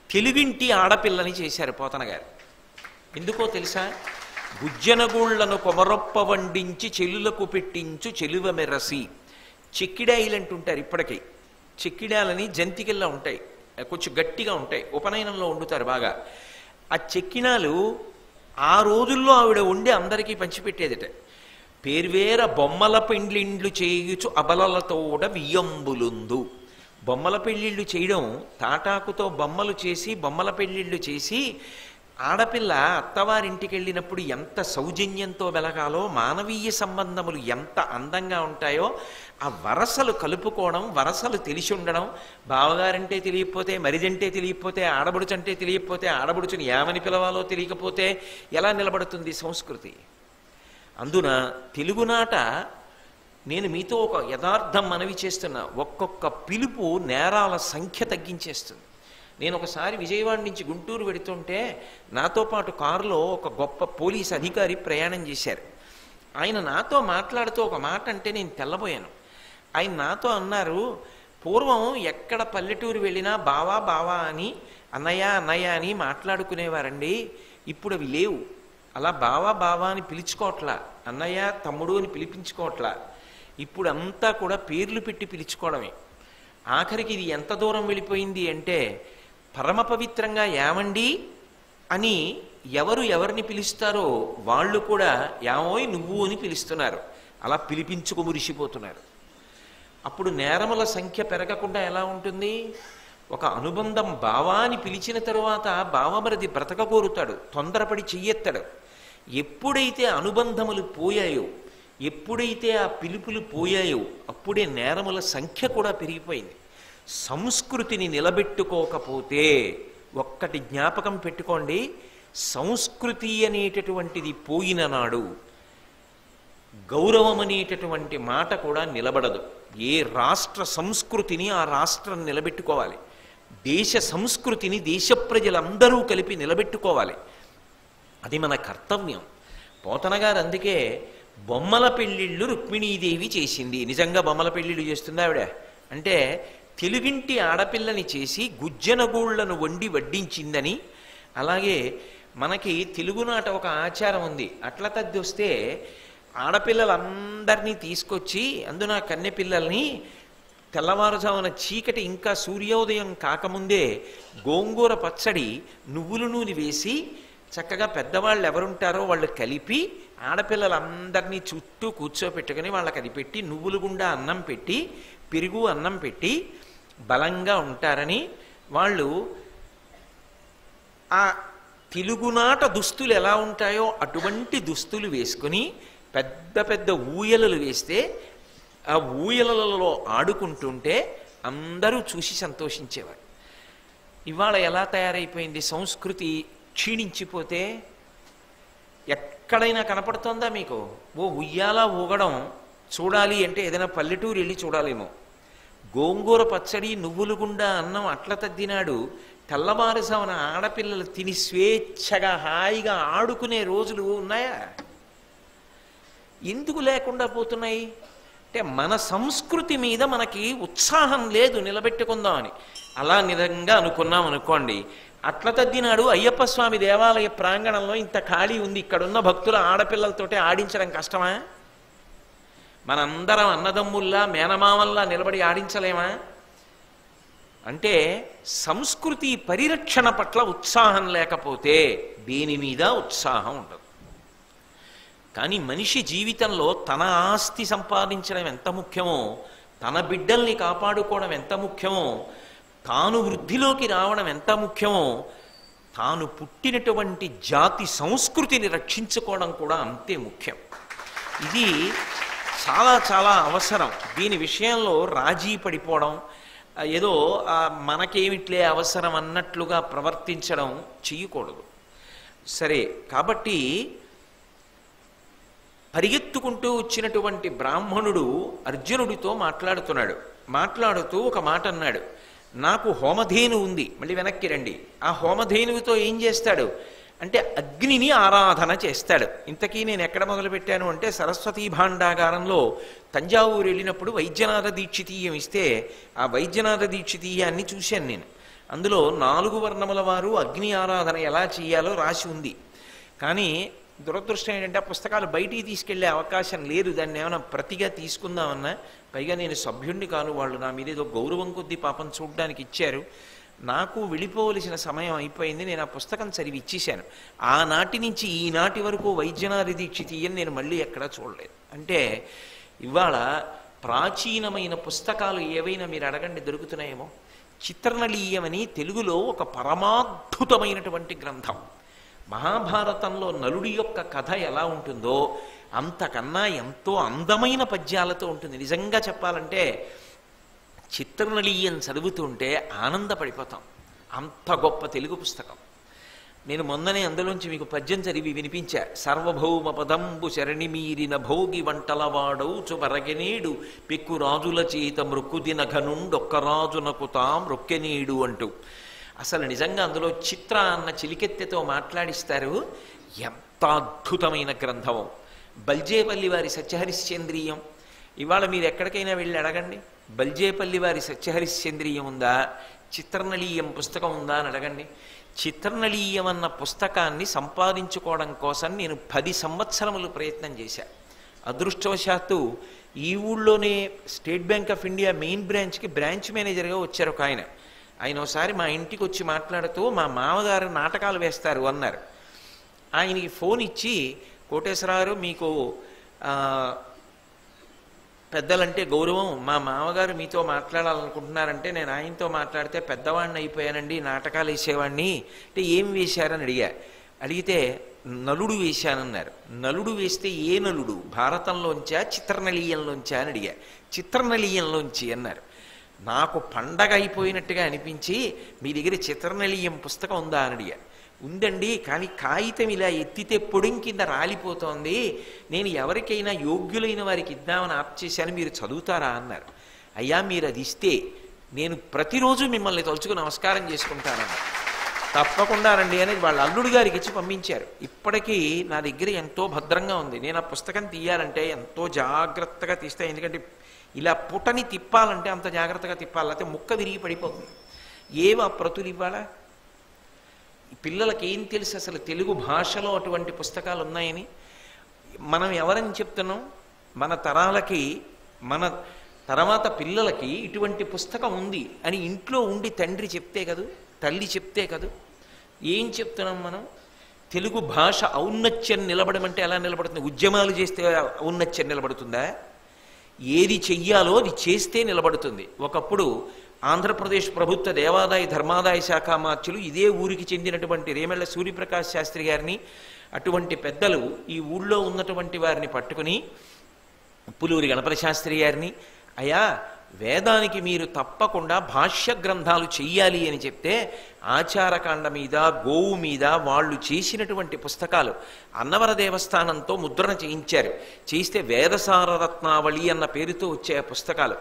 తెలుగింటి ఆడపిల్లని చేశారు పోతన గారు. ఎందుకో తెలుసా? గుజ్జనగూళ్లను కొమరొప్ప వండించి చెల్లులకు పెట్టించు చెలువ మెరసి. చెక్కిడాయిలు అంటుంటారు ఇప్పటికీ. చెక్కిడాలని జంతికల్లా ఉంటాయి, కొంచెం గట్టిగా ఉంటాయి, ఉపనయనంలో వండుతారు బాగా. ఆ చెక్కినాలు ఆ రోజుల్లో ఆవిడ వండి అందరికీ పంచిపెట్టేదిట. పేర్వేర బొమ్మల పెండ్లిండ్లు చేయుచు అబలలతోడ వియ్యంబులుందు. బొమ్మల పెళ్ళిళ్ళు చేయడం, తాటాకుతో బొమ్మలు చేసి బొమ్మల పెళ్ళిళ్ళు చేసి ఆడపిల్ల అత్తవారింటికి వెళ్ళినప్పుడు ఎంత సౌజన్యంతో వెలగాలో, మానవీయ సంబంధములు ఎంత అందంగా ఉంటాయో, ఆ వరసలు కలుపుకోవడం, వరసలు తెలిసి ఉండడం, బావగారంటే తెలియకపోతే, మరిదంటే తెలియకపోతే, ఆడబడుచంటే తెలియకపోతే, ఆడబడుచుని ఏమని పిలవాలో తెలియకపోతే ఎలా నిలబడుతుంది సంస్కృతి? అందున తెలుగునాట నేను మీతో ఒక యథార్థం మనవి చేస్తున్నా, ఒక్కొక్క పిలుపు నేరాల సంఖ్య తగ్గించేస్తుంది. నేను ఒకసారి విజయవాడ నుంచి గుంటూరు వెడుతుంటే నాతో పాటు కారులో ఒక గొప్ప పోలీస్ అధికారి ప్రయాణం చేశారు. ఆయన నాతో మాట్లాడుతూ ఒక మాట అంటే నేను తెల్లబోయాను. ఆయన నాతో అన్నారు, పూర్వం ఎక్కడ పల్లెటూరు వెళ్ళినా బావా బావా అని, అన్నయ్య అన్నయ్య అని మాట్లాడుకునేవారండి, ఇప్పుడు అవి లేవు. అలా బావా బావా అని పిలుచుకోవట్లా, అన్నయ్య తమ్ముడు అని పిలిపించుకోవట్లా. ఇప్పుడు అంతా కూడా పేర్లు పెట్టి పిలుచుకోవడమే. ఆఖరికి ఇది ఎంత దూరం వెళ్ళిపోయింది అంటే, పరమ పవిత్రంగా ఏమండి అని ఎవరు ఎవరిని పిలుస్తారో వాళ్ళు కూడా యామోయ్ నువ్వు అని పిలుస్తున్నారు. అలా పిలిపించుకు మురిసిపోతున్నారు. అప్పుడు నేరముల సంఖ్య పెరగకుండా ఎలా ఉంటుంది? ఒక అనుబంధం బావా అని పిలిచిన తరువాత బావమరిది బ్రతక కోరుతాడు, తొందరపడి చెయ్యెత్తాడు. ఎప్పుడైతే అనుబంధములు పోయాయో, ఎప్పుడైతే ఆ పిలుపులు పోయాయో, అప్పుడే నేరముల సంఖ్య కూడా పెరిగిపోయింది. సంస్కృతిని నిలబెట్టుకోకపోతే ఒక్కటి జ్ఞాపకం పెట్టుకోండి, సంస్కృతి అనేటటువంటిది పోయిన నాడు గౌరవం అనేటటువంటి మాట కూడా నిలబడదు. ఏ రాష్ట్ర సంస్కృతిని ఆ రాష్ట్రం నిలబెట్టుకోవాలి, దేశ సంస్కృతిని దేశ ప్రజలందరూ కలిపి నిలబెట్టుకోవాలి. అది మన కర్తవ్యం. పోతన గారు అందుకే బొమ్మల పెళ్ళిళ్ళు రుక్మిణీదేవి చేసింది. నిజంగా బొమ్మల పెళ్ళిళ్ళు చేస్తుంది ఆవిడ అంటే, తెలుగింటి ఆడపిల్లని చేసి గుజ్జనగూళ్లను వండి వడ్డించిందని. అలాగే మనకి తెలుగునాట ఒక ఆచారం ఉంది, అట్ల తద్ది వస్తే ఆడపిల్లలందరినీ తీసుకొచ్చి, అందున కన్నె పిల్లల్ని తెల్లవారుజామున చీకటి ఇంకా సూర్యోదయం కాకముందే గోంగూర పచ్చడి నువ్వుల నూనె వేసి చక్కగా పెద్దవాళ్ళు ఎవరుంటారో వాళ్ళు కలిపి ఆడపిల్లలందరినీ చుట్టూ కూర్చోపెట్టుకుని వాళ్ళకి అది పెట్టి, నువ్వులు గుండా అన్నం పెట్టి, పెరుగు అన్నం పెట్టి బలంగా ఉంటారని వాళ్ళు ఆ తెలుగునాట దుస్తులు ఎలా ఉంటాయో అటువంటి దుస్తులు వేసుకుని పెద్ద పెద్ద ఊయలలు వేస్తే ఆ ఊయలలో ఆడుకుంటుంటే అందరూ చూసి సంతోషించేవారు. ఇవాళ ఎలా తయారైపోయింది సంస్కృతి? క్షీణించిపోతే ఎక్కడైనా కనపడుతోందా మీకు? ఓ ఉయ్యాల ఊగడం చూడాలి అంటే ఏదైనా పల్లెటూరు వెళ్ళి చూడాలేమో. గోంగూర పచ్చడి నువ్వులు గుండా అన్నం అట్ల తద్దినాడు తెల్లవారుజామున ఆడపిల్లలు తిని స్వేచ్ఛగా హాయిగా ఆడుకునే రోజులు ఉన్నాయా? ఎందుకు లేకుండా పోతున్నాయి అంటే, మన సంస్కృతి మీద మనకి ఉత్సాహం లేదు నిలబెట్టుకుందామని. అలా నిజంగా అనుకున్నాం అనుకోండి, అట్ల తద్దినాడు అయ్యప్ప స్వామి దేవాలయ ప్రాంగణంలో ఇంత ఖాళీ ఉంది, ఇక్కడున్న భక్తుల ఆడపిల్లలతోటే ఆడించడం కష్టమా? మనందరం అన్నదమ్ముల్లా మేనమామల్లా నిలబడి ఆడించలేమా? అంటే సంస్కృతి పరిరక్షణ పట్ల ఉత్సాహం లేకపోతే దేని మీద ఉత్సాహం ఉండదు. కానీ మనిషి జీవితంలో తన ఆస్తి సంపాదించడం ఎంత ముఖ్యమో, తన బిడ్డల్ని కాపాడుకోవడం ఎంత ముఖ్యమో, తాను వృద్ధిలోకి రావడం ఎంత ముఖ్యమో, తాను పుట్టినటువంటి జాతి సంస్కృతిని రక్షించుకోవడం కూడా అంతే ముఖ్యం. ఇది చాలా చాలా అవసరం. దీని విషయంలో రాజీ పడిపోవడం, ఏదో మనకేమిట్లే అవసరం అన్నట్లుగా ప్రవర్తించడం చేయకూడదు. సరే, కాబట్టి పరిగెత్తుకుంటూ వచ్చినటువంటి బ్రాహ్మణుడు అర్జునుడితో మాట్లాడుతూ ఒక మాట అన్నాడు, నాకు హోమధేను ఉంది. మళ్ళీ వెనక్కి రండి. ఆ హోమధేనువుతో ఏం చేస్తాడు అంటే అగ్నిని ఆరాధన చేస్తాడు. ఇంతకీ నేను ఎక్కడ మొదలుపెట్టాను అంటే, సరస్వతీ భాండాగారంలో తంజావూరు వెళ్ళినప్పుడు వైద్యనాథ దీక్షితీయం ఇస్తే ఆ వైద్యనాథ దీక్షితీయాన్ని చూశాను నేను. అందులో 4 వర్ణముల వారు అగ్ని ఆరాధన ఎలా చేయాలో రాసి ఉంది. కానీ దురదృష్టం ఏంటంటే ఆ పుస్తకాలు బయటికి తీసుకెళ్లే అవకాశం లేదు. దాన్ని ఏమైనా ప్రతిగా తీసుకుందామన్నా, పైగా నేను సభ్యుణ్ణి కాను, వాళ్ళు నా మీద ఏదో గౌరవం కొద్దీ పాపం చూడడానికి ఇచ్చారు. నాకు వెళ్ళిపోవలసిన సమయం అయిపోయింది, నేను ఆ పుస్తకం చదివి ఇచ్చేశాను. ఆనాటి నుంచి ఈనాటి వరకు వైద్యనాథ దీక్షితీయని నేను మళ్ళీ ఎక్కడా చూడలేదు. అంటే ఇవాళ ప్రాచీనమైన పుస్తకాలు ఏవైనా మీరు అడగండి దొరుకుతున్నాయేమో. చిత్రనళీయమని తెలుగులో ఒక పరమాద్భుతమైనటువంటి గ్రంథం. మహాభారతంలో నలుడి యొక్క కథ ఎలా ఉంటుందో అంతకన్నా ఎంతో అందమైన పద్యాలతో ఉంటుంది. నిజంగా చెప్పాలంటే చిత్రనళీయం చదువుతుంటే ఆనందపడిపోతాం. అంత గొప్ప తెలుగు పుస్తకం. నేను మొన్ననే అందులోంచి మీకు పద్యం చదివి వినిపించా. సర్వభౌమ పదంబు శరణి మీరిన భోగి వంటలవాడౌచు బరగెనేడు పెక్కు రాజుల చేత మృక్కుదిన ఘనుండొక్క రాజునకు తాం రొక్కెనేడు అంటూ. అసలు నిజంగా అందులో చిత్ర అన్న చిలికెత్తెతో మాట్లాడిస్తారు. ఎంత అద్భుతమైన గ్రంథం. బల్జేపల్లి వారి సత్యహరిశ్చంద్రీయం ఇవాళ మీరు ఎక్కడికైనా వెళ్ళి అడగండి, బల్జేపల్లి వారి సత్యహరిశ్చంద్రీయం ఉందా, చిత్రనళీయం పుస్తకం ఉందా అని అడగండి. చిత్రనళీయం అన్న పుస్తకాన్ని సంపాదించుకోవడం కోసం నేను 10 సంవత్సరములు ప్రయత్నం చేశా. అదృష్టవశాత్తు ఈ ఊళ్ళోనే state bank of India main బ్రాంచ్కి బ్రాంచ్ మేనేజర్గా వచ్చారు ఒక ఆయన. ఆయన ఒకసారి మా ఇంటికి వచ్చి మాట్లాడుతూ మా మామగారు నాటకాలు వేస్తారు అన్నారు. ఆయనకి ఫోన్ ఇచ్చి, కోటేశ్వరరావు మీకు పెద్దలంటే గౌరవం, మా మామగారు మీతో మాట్లాడాలనుకుంటున్నారంటే నేను ఆయనతో మాట్లాడితే పెద్దవాడిని అయిపోయానండి, నాటకాలు వేసేవాడిని. అంటే ఏం వేశారని అడిగితే నలుడు వేశానన్నారు. నలుడు వేస్తే ఏ నలుడు, భారతంలోంచా చిత్రనళీయంలోంచా అని అడిగా. చిత్రనళీయంలోంచి అన్నారు. నాకు పండగ అయిపోయినట్టుగా అనిపించి మీ దగ్గర చిత్రనళీయం పుస్తకం ఉందా అని అడిగా. ఉందండి, కానీ కాగితం ఇలా ఎత్తితే పొడిం కింద రాలిపోతోంది, నేను ఎవరికైనా యోగ్యులైన వారికి ఇద్దామని ఆప్ చేశాను, మీరు చదువుతారా అన్నారు. అయ్యా మీరు అది ఇస్తే నేను ప్రతిరోజు మిమ్మల్ని తలుచుకు నమస్కారం చేసుకుంటానని. తప్పకుండా రండి అని వాళ్ళ అల్లుడు గారికి ఇచ్చి పంపించారు. ఇప్పటికీ నా దగ్గర ఎంతో భద్రంగా ఉంది. నేను ఆ పుస్తకం తీయాలంటే ఎంతో జాగ్రత్తగా తీస్తాను. ఎందుకంటే ఇలా పుటని తిప్పాలంటే అంత జాగ్రత్తగా తిప్పాలి, లేకపోతే ముక్క విరిగి పడిపోతుంది. ఏవా ప్రతులు ఇవ్వాలా? పిల్లలకి ఏం తెలుసు అసలు తెలుగు భాషలో అటువంటి పుస్తకాలు ఉన్నాయని? మనం ఎవరని చెప్తున్నాం? మన తరాలకి, మన తర్వాత పిల్లలకి ఇటువంటి పుస్తకం ఉంది అని ఇంట్లో ఉండి తండ్రి చెప్తే కదూ, తల్లి చెప్తే కదూ. ఏం చెప్తున్నాం మనం? తెలుగు భాష ఔన్నత్యం నిలబడమంటే ఎలా నిలబడుతుంది? ఉద్యమాలు చేస్తే ఔన్నత్యం నిలబడుతుందా? ఏది చెయ్యాలో అది చేస్తే నిలబడుతుంది. ఒకప్పుడు ఆంధ్రప్రదేశ్ ప్రభుత్వ దేవాదాయ ధర్మాదాయ శాఖ మార్చులు ఇదే ఊరికి చెందినటువంటి రేమెళ్ల సూర్యప్రకాశ్ శాస్త్రి గారిని, అటువంటి పెద్దలు ఈ ఊళ్ళో ఉన్నటువంటి వారిని పట్టుకుని పులూరి గణపతి శాస్త్రి గారిని, అయ్యా వేదానికి మీరు తప్పకుండా భాష్య గ్రంథాలు చెయ్యాలి అని చెప్తే ఆచారకాండ మీద, గోవు మీద వాళ్ళు చేసినటువంటి పుస్తకాలు అన్నవర దేవస్థానంతో ముద్రణ చేయించారు. చేస్తే వేదసార రత్నావళి అన్న పేరుతో వచ్చే పుస్తకాలు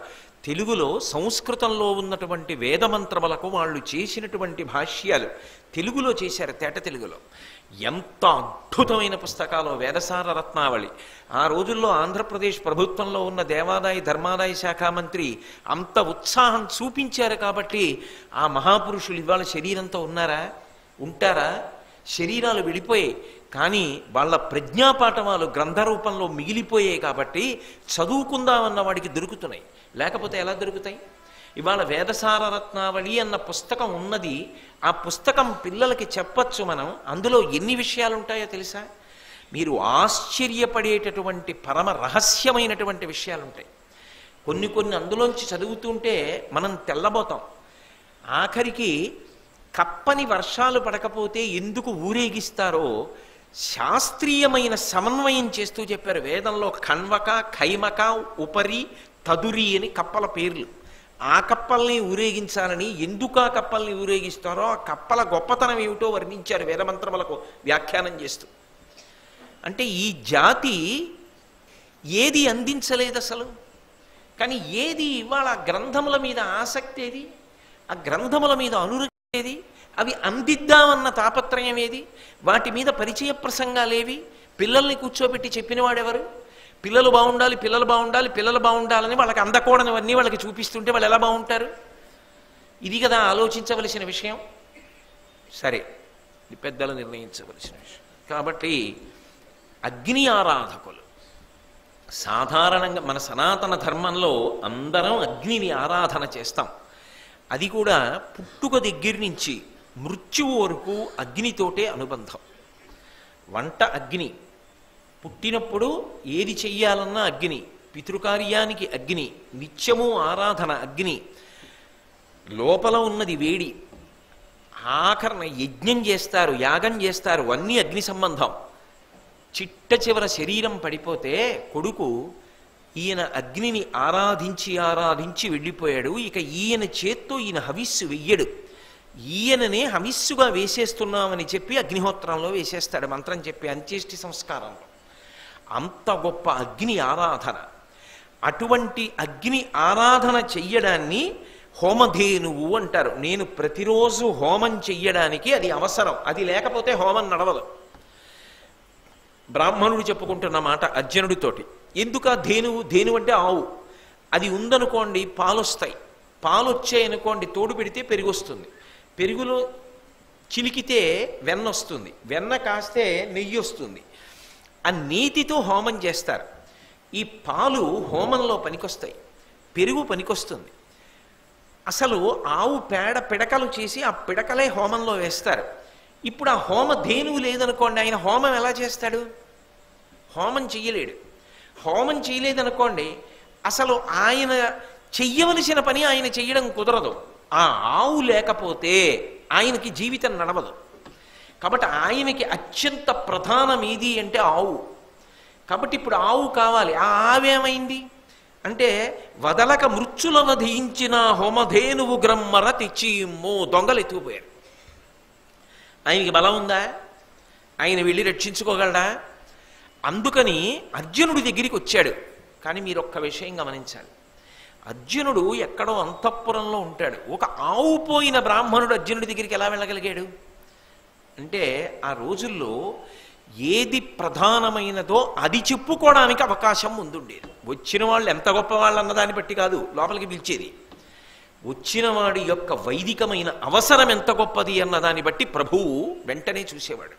తెలుగులో సంస్కృతంలో ఉన్నటువంటి వేదమంత్రములకు వాళ్ళు చేసినటువంటి భాష్యాలు తెలుగులో చేశారు, తేట తెలుగులో. ఎంత అద్భుతమైన పుస్తకాలు వేదసార రత్నావళి. ఆ రోజుల్లో ఆంధ్రప్రదేశ్ ప్రభుత్వంలో ఉన్న దేవాదాయ ధర్మాదాయ శాఖ మంత్రి అంత ఉత్సాహం చూపించారు కాబట్టి ఆ మహాపురుషులు ఇవాళ శరీరంతో ఉన్నారా? ఉంటారా? శరీరాలు విడిపోయాయి, కానీ వాళ్ళ ప్రజ్ఞాపాఠవాలు గ్రంథరూపంలో మిగిలిపోయాయి కాబట్టి చదువుకుందామన్న వాడికి దొరుకుతున్నాయి, లేకపోతే ఎలా దొరుకుతాయి? ఇవాళ వేదసార రత్నావళి అన్న పుస్తకం ఉన్నది. ఆ పుస్తకం పిల్లలకి చెప్పచ్చు మనం. అందులో ఎన్ని విషయాలు ఉంటాయో తెలుసా? మీరు ఆశ్చర్యపడేటటువంటి పరమ రహస్యమైనటువంటి విషయాలు ఉంటాయి. కొన్ని అందులోంచి చదువుతుంటే మనం తెల్లబోతాం. ఆఖరికి కప్పని వర్షాలు పడకపోతే ఎందుకు ఊరేగిస్తారో శాస్త్రీయమైన సమన్వయం చేస్తూ చెప్పారు. వేదంలో ఖణ్వక, ఖైమక, ఉపరి, తదురి అని కప్పల పేర్లు. ఆ కప్పల్ని ఊరేగించాలని, ఎందుకు ఆ కప్పల్ని ఊరేగిస్తారో ఆ కప్పల గొప్పతనం ఏమిటో వర్ణించారు వేదమంత్రములకు వ్యాఖ్యానం చేస్తూ. అంటే ఈ జాతి ఏది అందించలేదు అసలు, కానీ ఏది ఇవాళ గ్రంథముల మీద ఆసక్తి ఏది, ఆ గ్రంథముల మీద అనురక్తి ఏది, అవి అందిద్దామన్న తాపత్రయం ఏది, వాటి మీద పరిచయ ప్రసంగాలేవి, పిల్లల్ని కూర్చోబెట్టి చెప్పినవాడెవరు? పిల్లలు బాగుండాలి, పిల్లలు బాగుండాలి, పిల్లలు బాగుండాలని వాళ్ళకి అందకూడనివన్నీ వాళ్ళకి చూపిస్తుంటే వాళ్ళు ఎలా బాగుంటారు? ఇది కదా ఆలోచించవలసిన విషయం. సరే, ఇది పెద్దలు నిర్ణయించవలసిన విషయం. కాబట్టి అగ్ని ఆరాధకులు సాధారణంగా మన సనాతన ధర్మంలో అందరం అగ్నిని ఆరాధన చేస్తాం. అది కూడా పుట్టుక దగ్గర నుంచి మృత్యువు వరకు అగ్నితోటే అనుబంధం. వంట అగ్ని, పుట్టినప్పుడు ఏది చెయ్యాలన్నా అగ్ని, పితృకార్యానికి అగ్ని, నిత్యము ఆరాధన అగ్ని, లోపల ఉన్నది వేడి, ఆఖరణ యజ్ఞం చేస్తారు, యాగం చేస్తారు, అన్నీ అగ్ని సంబంధం. చిట్ట చివర శరీరం పడిపోతే కొడుకు ఈయన అగ్నిని ఆరాధించి ఆరాధించి వెళ్ళిపోయాడు, ఇక ఈయన చేత్తో ఈయన హవిస్సు వెయ్యడు, ఈయననే హవిస్సుగా వేసేస్తున్నామని చెప్పి అగ్నిహోత్రంలో వేసేస్తాడు మంత్రం చెప్పి అంత్యేష్టి సంస్కారంలో. అంత గొప్ప అగ్ని ఆరాధన. అటువంటి అగ్ని ఆరాధన చెయ్యడాన్ని హోమధేనువు అంటారు. నేను ప్రతిరోజు హోమం చెయ్యడానికి అది అవసరం, అది లేకపోతే హోమం నడవదు. బ్రాహ్మణుడు చెప్పుకుంటున్న మాట అర్జునుడితోటి. ఎందుకు ఆ ధేనువు? ధేనువు అంటే ఆవు. అది ఉందనుకోండి పాలొస్తాయి, పాలు వచ్చాయనుకోండి తోడు పెడితే పెరుగు వస్తుంది, పెరుగులో చిలికితే వెన్న వస్తుంది, వెన్న కాస్తే నెయ్యి వస్తుంది. ఆ నీతితో హోమం చేస్తారు. ఈ పాలు హోమంలో పనికొస్తాయి, పెరుగు పనికొస్తుంది. అసలు ఆవు పేడ పిడకలు చేసి ఆ పిడకలే హోమంలో వేస్తారు. ఇప్పుడు ఆ హోమ ధేనువు లేదనుకోండి, ఆయన హోమం ఎలా చేస్తాడు? హోమం చెయ్యలేడు. హోమం చేయలేదనుకోండి అసలు ఆయన చెయ్యవలసిన పని ఆయన చెయ్యడం కుదరదు. ఆ ఆవు లేకపోతే ఆయనకి జీవితం నడవదు. కాబట్టి ఆయనకి అత్యంత ప్రధానం ఏది అంటే ఆవు. కాబట్టి ఇప్పుడు ఆవు కావాలి. ఆ ఆవేమైంది అంటే వదలక మృత్యుల వధించిన హోమధేనువు గ్రమ్మర తెచ్చిమ్మో, దొంగలు ఎత్తుకుపోయారు. ఆయనకి బలం ఉందా? ఆయన వెళ్ళి రక్షించుకోగలడా? అందుకని అర్జునుడి దగ్గరికి వచ్చాడు. కానీ మీరు ఒక్క విషయం గమనించాలి, అర్జునుడు ఎక్కడో అంతఃపురంలో ఉంటాడు. ఒక ఆవు పోయిన బ్రాహ్మణుడు అర్జునుడి దగ్గరికి ఎలా వెళ్ళగలిగాడు అంటే ఆ రోజుల్లో ఏది ప్రధానమైనదో అది చెప్పుకోవడానికి అవకాశం ముందుండేది. వచ్చిన వాళ్ళు ఎంత గొప్ప వాళ్ళు అన్నదాన్ని బట్టి కాదు లోపలికి పిలిచేది, వచ్చిన వాడి యొక్క వైదికమైన అవసరం ఎంత గొప్పది అన్నదాన్ని బట్టి ప్రభువు వెంటనే చూసేవాడు.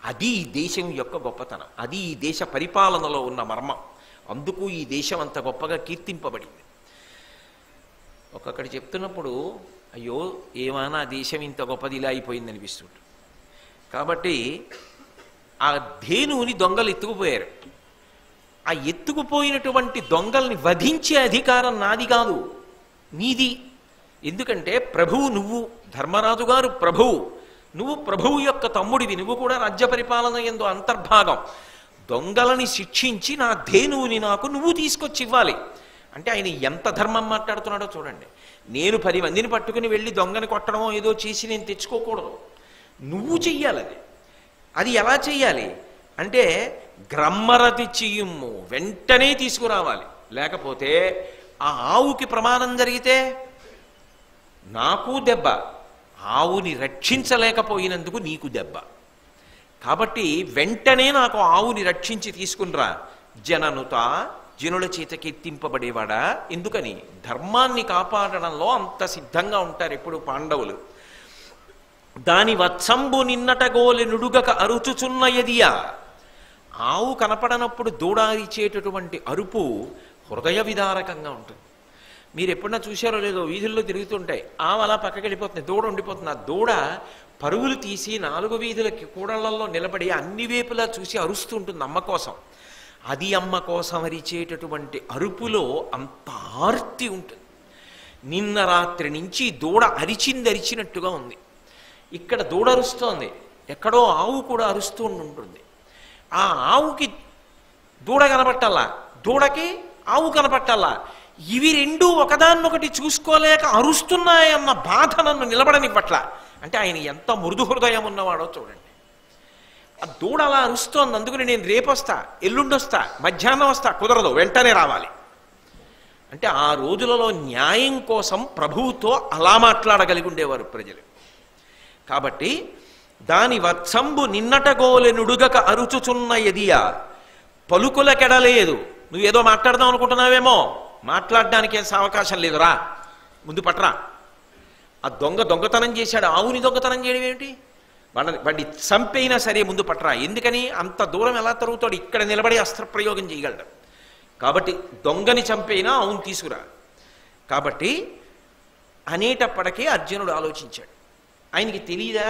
అది ఈ దేశం యొక్క గొప్పతనం, అది ఈ దేశ పరిపాలనలో ఉన్న మర్మం. అందుకు ఈ దేశం అంత గొప్పగా కీర్తింపబడింది. ఒక్కొక్కటి చెప్తున్నప్పుడు అయ్యో ఏమైనా దేశం ఇంత గొప్పది ఇలా అయిపోయింది అనిపిస్తుంది. కాబట్టి ఆ ధేనువుని దొంగలు ఎత్తుకుపోయారు. ఆ ఎత్తుకుపోయినటువంటి దొంగల్ని వధించే అధికారం నాది కాదు, నీది. ఎందుకంటే ప్రభువు నువ్వు, ధర్మరాజు గారు ప్రభువు, నువ్వు ప్రభువు యొక్క తమ్ముడివి, నువ్వు కూడా రాజ్య పరిపాలన యందు అంతర్భాగం. దొంగలని శిక్షించి నా ధేనువుని నాకు నువ్వు తీసుకొచ్చి ఇవ్వాలి అంటే ఆయన ఎంత ధర్మం మాట్లాడుతున్నాడో చూడండి. నేను 10 మందిని పట్టుకుని వెళ్ళి దొంగని కొట్టడమో ఏదో చేసి నేను తెచ్చుకోకూడదు, నువ్వు చెయ్యాలి. అది ఎలా చెయ్యాలి అంటే గ్రమ్మరతి చెయ్యము, వెంటనే తీసుకురావాలి. లేకపోతే ఆ ఆవుకి ప్రమాదం జరిగితే నాకు దెబ్బ, ఆవుని రక్షించలేకపోయినందుకు నీకు దెబ్బ. కాబట్టి వెంటనే నాకు ఆవుని రక్షించి తీసుకునిరా. జననుత, జనుల చేత కీర్తింపబడేవాడా. ఎందుకని? ధర్మాన్ని కాపాడడంలో అంత సిద్ధంగా ఉంటారు ఎప్పుడు పాండవులు. దాని వత్సంబు నిన్నటగోలె నుడుగక అరుచుచున్న ఎదియా. ఆవు కనపడనప్పుడు దూడ అరిచేటటువంటి అరుపు హృదయ విదారకంగా ఉంటుంది. మీరు ఎప్పుడన్నా చూశారో లేదో, వీధుల్లో తిరుగుతుంటాయి, ఆవు అలా పక్కకి వెళ్ళిపోతుంది, దూడ ఉండిపోతుంది. ఆ దూడ పరుగులు తీసి 4 వీధులకి కూడళ్లలో నిలబడి అన్ని వైపులా చూసి అరుస్తూ ఉంటుంది అమ్మ కోసం. అది అమ్మ కోసం అరిచేటటువంటి అరుపులో అంత ఆర్తి ఉంటుంది. నిన్న రాత్రి నుంచి దూడ అరిచినట్టుగా ఉంది. ఇక్కడ దూడ అరుస్తోంది, ఎక్కడో ఆవు కూడా అరుస్తూ ఉంటుంది. ఆ ఆవుకి దూడ కనపట్టాలా, దూడకి ఆవు కనపట్టాలా. ఇవి రెండు ఒకదాన్నొకటి చూసుకోలేక అరుస్తున్నాయన్న బాధ నన్ను నిలబడనివ్వట్ల. అంటే ఆయన ఎంత మృదు హృదయం ఉన్నవాడో చూడండి. ఆ దూడ అలా అరుస్తోంది, అందుకని నేను రేపొస్తా, ఎల్లుండొస్తా, మధ్యాహ్నం వస్తా, కుదరదు, వెంటనే రావాలి. అంటే ఆ రోజులలో న్యాయం కోసం ప్రభువుతో అలా మాట్లాడగలిగి ఉండేవారు ప్రజలు. కాబట్టి దాని వత్సంబు నిన్నటగోలె నుడుగక అరుచుచున్న ఎదియా. పలుకులకెడలేదు. నువ్వేదో మాట్లాడదాం అనుకుంటున్నావేమో, మాట్లాడడానికి ఏం అవకాశం లేదురా, ముందు పట్రా. ఆ దొంగతనం చేశాడు, ఆవుని దొంగతనం చేయడం ఏమిటి? వాడిని చంపైనా సరే ముందు పట్రా. ఎందుకని? అంత దూరం ఎలా తరుగుతాడు, ఇక్కడ నిలబడి అస్త్రప్రయోగం చేయగలడు. కాబట్టి దొంగని చంపైనా ఆవుని తీసుకురా. కాబట్టి అనేటప్పటికీ అర్జునుడు ఆలోచించాడు. ఆయనకి తెలియదా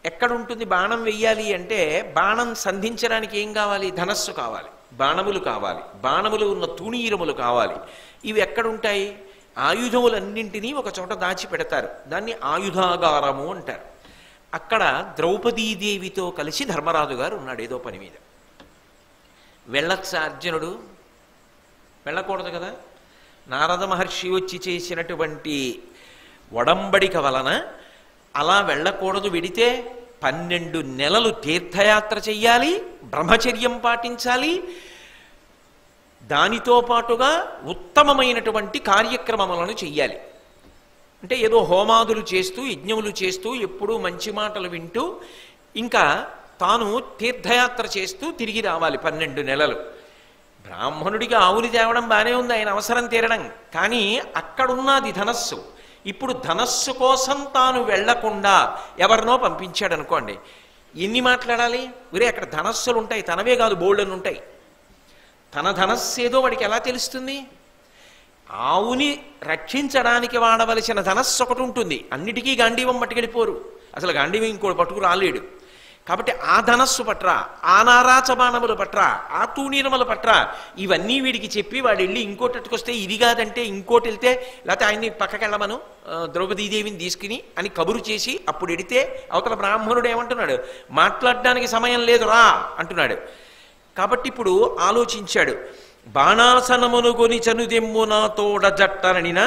ఎక్కడుంటుంది బాణం వెయ్యాలి అంటే? బాణం సంధించడానికి ఏం కావాలి? ధనస్సు కావాలి, బాణములు కావాలి, బాణములు ఉన్న తూణీరములు కావాలి. ఇవి ఎక్కడుంటాయి? ఆయుధములన్నింటినీ ఒక చోట దాచి పెడతారు. దాన్ని ఆయుధాగారము అంటారు. అక్కడ ద్రౌపదీదేవితో కలిసి ధర్మరాజు గారు ఉన్నాడు ఏదో పని మీద. వెళ్ళచ్చా అర్జునుడు? వెళ్ళకూడదు కదా. నారద మహర్షి వచ్చి చేసినటువంటి ఒడంబడిక వలన అలా వెళ్ళకూడదు. వెడితే 12 నెలలు తీర్థయాత్ర చెయ్యాలి, బ్రహ్మచర్యం పాటించాలి, దానితో పాటుగా ఉత్తమమైనటువంటి కార్యక్రమములను చెయ్యాలి. అంటే ఏదో హోమాదులు చేస్తూ యజ్ఞములు చేస్తూ ఎప్పుడూ మంచి మాటలు వింటూ ఇంకా తాను తీర్థయాత్ర చేస్తూ తిరిగి రావాలి 12 నెలలు. బ్రాహ్మణుడికి ఆవుని తేవడం బాగానే ఉంది, ఆయన అవసరం తీరడం. కానీ అక్కడున్నది ధనస్సు. ఇప్పుడు ధనస్సు కోసం తాను వెళ్లకుండా ఎవరినో పంపించాడు అనుకోండి, ఎన్ని మాట్లాడాలి? ఒరే అక్కడ ధనస్సులు ఉంటాయి, తనవే కాదు బోల్డెన్ ఉంటాయి. తన ధనస్సు ఏదో వాడికి ఎలా తెలుస్తుంది? ఆవుని రక్షించడానికి వాడవలసిన ధనస్సు ఒకటి ఉంటుంది. అన్నిటికీ గాంధీవం పట్టుకెళ్ళిపోరు, అసలు గాంధీవం ఇంకోటి పట్టుకు రాలేడు. కాబట్టి ఆ ధనస్సు పట్ర, ఆ నారాచబాణముల పట్ర, ఆ తూణీరముల పట్ర ఇవన్నీ వీడికి చెప్పి వాడు వెళ్ళి ఇంకోటికొస్తే ఇది కాదంటే ఇంకోటి వెళ్తే, లేకపోతే ఆయన్ని పక్కకెళ్ళమను ద్రౌపదీదేవిని తీసుకుని అని కబురు చేసి అప్పుడు ఎడితే అవతల బ్రాహ్మణుడు ఏమంటున్నాడు? మాట్లాడడానికి సమయం లేదు రా అంటున్నాడు. కాబట్టి ఇప్పుడు ఆలోచించాడు. బాణాసనమును గొని చనుదెమ్మునా తోడ జట్టననిన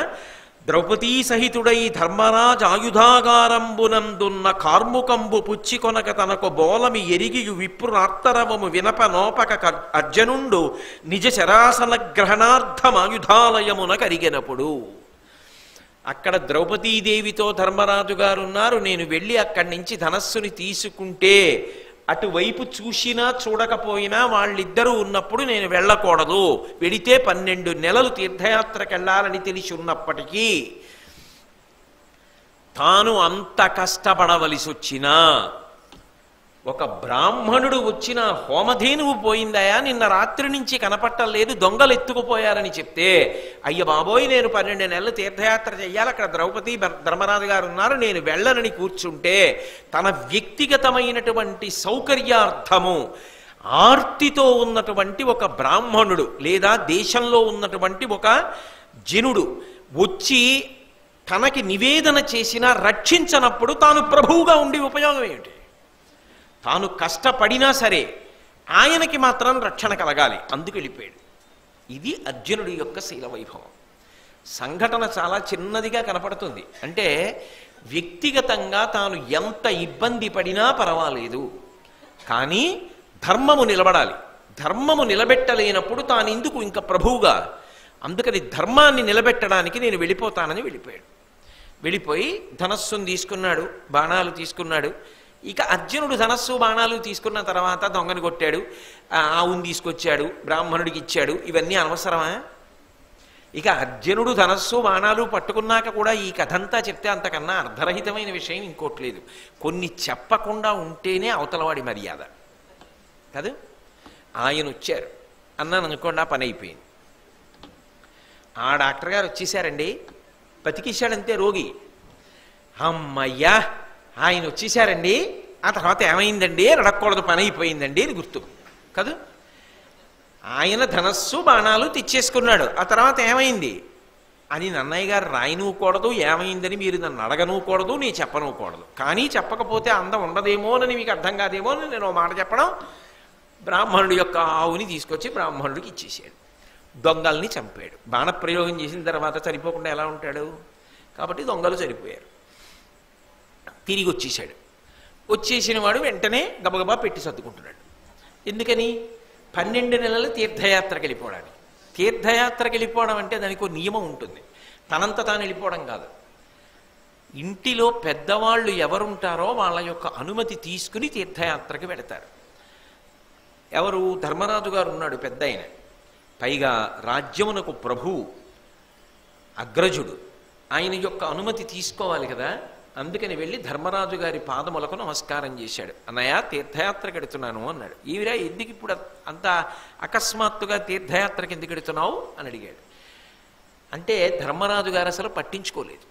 ద్రౌపదీ సహితుడై ధర్మరాజ ఆయుధాగారంబునందున్న కార్ముకంబు పుచ్చికొనక తనకు బోలమి ఎరిగియు విప్రునార్తరవము వినప నోపక అర్జునుండు నిజ శరాసన గ్రహణార్థమాయుధాలయమున కరిగినప్పుడు అక్కడ ద్రౌపదీదేవితో ధర్మరాజు గారున్నారు. నేను వెళ్ళి అక్కడి నుంచి ధనస్సుని తీసుకుంటే అటువైపు చూసినా చూడకపోయినా వాళ్ళిద్దరూ ఉన్నప్పుడు నేను వెళ్ళకూడదు. వెడితే 12 నెలలు తీర్థయాత్రకు వెళ్ళాలని తెలిసి ఉన్నప్పటికీ తాను అంత కష్టపడవలసి వచ్చినా ఒక బ్రాహ్మణుడు వచ్చిన హోమధేనువు పోయిందయా, నిన్న రాత్రి నుంచి కనపట్టలేదు, దొంగలు ఎత్తుకుపోయారని చెప్తే అయ్య బాబోయ్ నేను 12 నెలలు తీర్థయాత్ర చెయ్యాలి, అక్కడ ద్రౌపది ధర్మరాజు గారు ఉన్నారు, నేను వెళ్ళనని కూర్చుంటే తన వ్యక్తిగతమైనటువంటి సౌకర్యార్థము ఆర్తితో ఉన్నటువంటి ఒక బ్రాహ్మణుడు లేదా దేశంలో ఉన్నటువంటి ఒక జనుడు వచ్చి తనకి నివేదన చేసినా రక్షించనప్పుడు తాను ప్రభువుగా ఉండి ఉపయోగం ఏమిటి? తాను కష్టపడినా సరే ఆయనకి మాత్రం రక్షణ కలగాలి, అందుకు వెళ్ళిపోయాడు. ఇది అర్జునుడి యొక్క శీల వైభవం. సంఘటన చాలా చిన్నదిగా కనపడుతుంది. అంటే వ్యక్తిగతంగా తాను ఎంత ఇబ్బంది పడినా పర్వాలేదు, కానీ ధర్మము నిలబడాలి. ధర్మము నిలబెట్టలేనప్పుడు తాను ఎందుకు ఇంకా ప్రభువుగా? అందుకని ధర్మాన్ని నిలబెట్టడానికి నేను వెళ్ళిపోతానని వెళ్ళిపోయాడు. వెళ్ళిపోయి ధనస్సును తీసుకున్నాడు, బాణాలు తీసుకున్నాడు. ఇక అర్జునుడు ధనస్సు బాణాలు తీసుకున్న తర్వాత దొంగని కొట్టాడు, ఆవుని తీసుకొచ్చాడు, బ్రాహ్మణుడికి ఇచ్చాడు. ఇవన్నీ అనవసరమా? ఇక అర్జునుడు ధనస్సు బాణాలు పట్టుకున్నాక కూడా ఈ కథంతా చెప్తే అంతకన్నా అర్ధరహితమైన విషయం ఇంకోటి లేదు. కొన్ని చెప్పకుండా ఉంటేనే అవతలవాడి మర్యాద కాదు. ఆయన వచ్చారు అన్నాను అనుకోండి, ఆ పని అయిపోయింది. ఆ డాక్టర్ గారు వచ్చేసారండి, బతికిచ్చాడంతే రోగి. అమ్మయ్యా ఆయన వచ్చేసారండి, ఆ తర్వాత ఏమైందండి? అడగకూడదు, పని అయిపోయిందండి అని గుర్తు కాదు. ఆయన ధనస్సు బాణాలు తెచ్చేసుకున్నాడు, ఆ తర్వాత ఏమైంది అని నన్నయ్య గారు రాయనుకూడదు, ఏమైందని మీరు నన్ను అడగనుకూడదు, నేను చెప్పనుకూడదు. కానీ చెప్పకపోతే అందం ఉండదేమోనని మీకు అర్థం కాదేమో అని నేను మాట చెప్పడం. బ్రాహ్మణుడి యొక్క ఆవుని తీసుకొచ్చి బ్రాహ్మణుడికి ఇచ్చేసాడు. దొంగల్ని చంపాడు. బాణప్రయోగం చేసిన తర్వాత చనిపోకుండా ఎలా ఉంటాడు? కాబట్టి దొంగలు చనిపోయారు. తిరిగి వచ్చేసాడు. వచ్చేసిన వాడు వెంటనే గబగబా పెట్టి సర్దుకుంటున్నాడు. ఎందుకని? 12 నెలలు తీర్థయాత్రకి వెళ్ళిపోవడానికి. తీర్థయాత్రకి వెళ్ళిపోవడం అంటే దానికి ఒక నియమం ఉంటుంది. తనంత తాను వెళ్ళిపోవడం కాదు. ఇంటిలో పెద్దవాళ్ళు ఎవరుంటారో వాళ్ళ యొక్క అనుమతి తీసుకుని తీర్థయాత్రకి వెళతారు. ఎవరు? ధర్మరాజు గారు ఉన్నాడు, పెద్ద ఆయన, పైగా రాజ్యమునకు ప్రభువు, అగ్రజుడు. ఆయన యొక్క అనుమతి తీసుకోవాలి కదా. అందుకని వెళ్ళి ధర్మరాజు గారి పాదములకు నమస్కారం చేశాడు. అన్నయ్య తీర్థయాత్రకి ఎడుతున్నాను అన్నాడు. ఈవిరా ఎందుకు ఇప్పుడు అంత అకస్మాత్తుగా తీర్థయాత్రకి ఎందుకు ఎడుతున్నావు అని అడిగాడు. అంటే ధర్మరాజు గారు అసలు పట్టించుకోలేదు.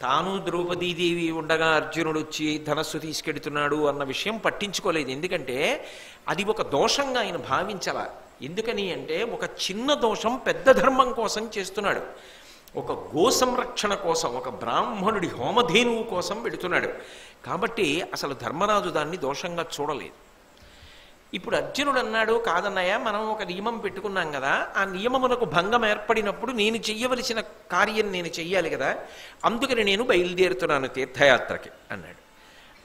తాను ద్రౌపదీదేవి ఉండగా అర్జునుడు వచ్చి ధనస్సు తీసుకెడుతున్నాడు అన్న విషయం పట్టించుకోలేదు. ఎందుకంటే అది ఒక దోషంగా ఆయన భావించాల. ఎందుకని అంటే ఒక చిన్న దోషం పెద్ద ధర్మం కోసం చేస్తున్నాడు, ఒక గో సంరక్షణ కోసం, ఒక బ్రాహ్మణుడి హోమధేనువు కోసం పెడుతున్నాడు. కాబట్టి అసలు ధర్మరాజు దాన్ని దోషంగా చూడలేదు. ఇప్పుడు అర్జునుడు అన్నాడు, కాదన్నయ్య, మనం ఒక నియమం పెట్టుకున్నాం కదా, ఆ నియమమునకు భంగం ఏర్పడినప్పుడు నేను చెయ్యవలసిన కార్యం నేను చెయ్యాలి కదా, అందుకని నేను బయలుదేరుతున్నాను తీర్థయాత్రకి అన్నాడు.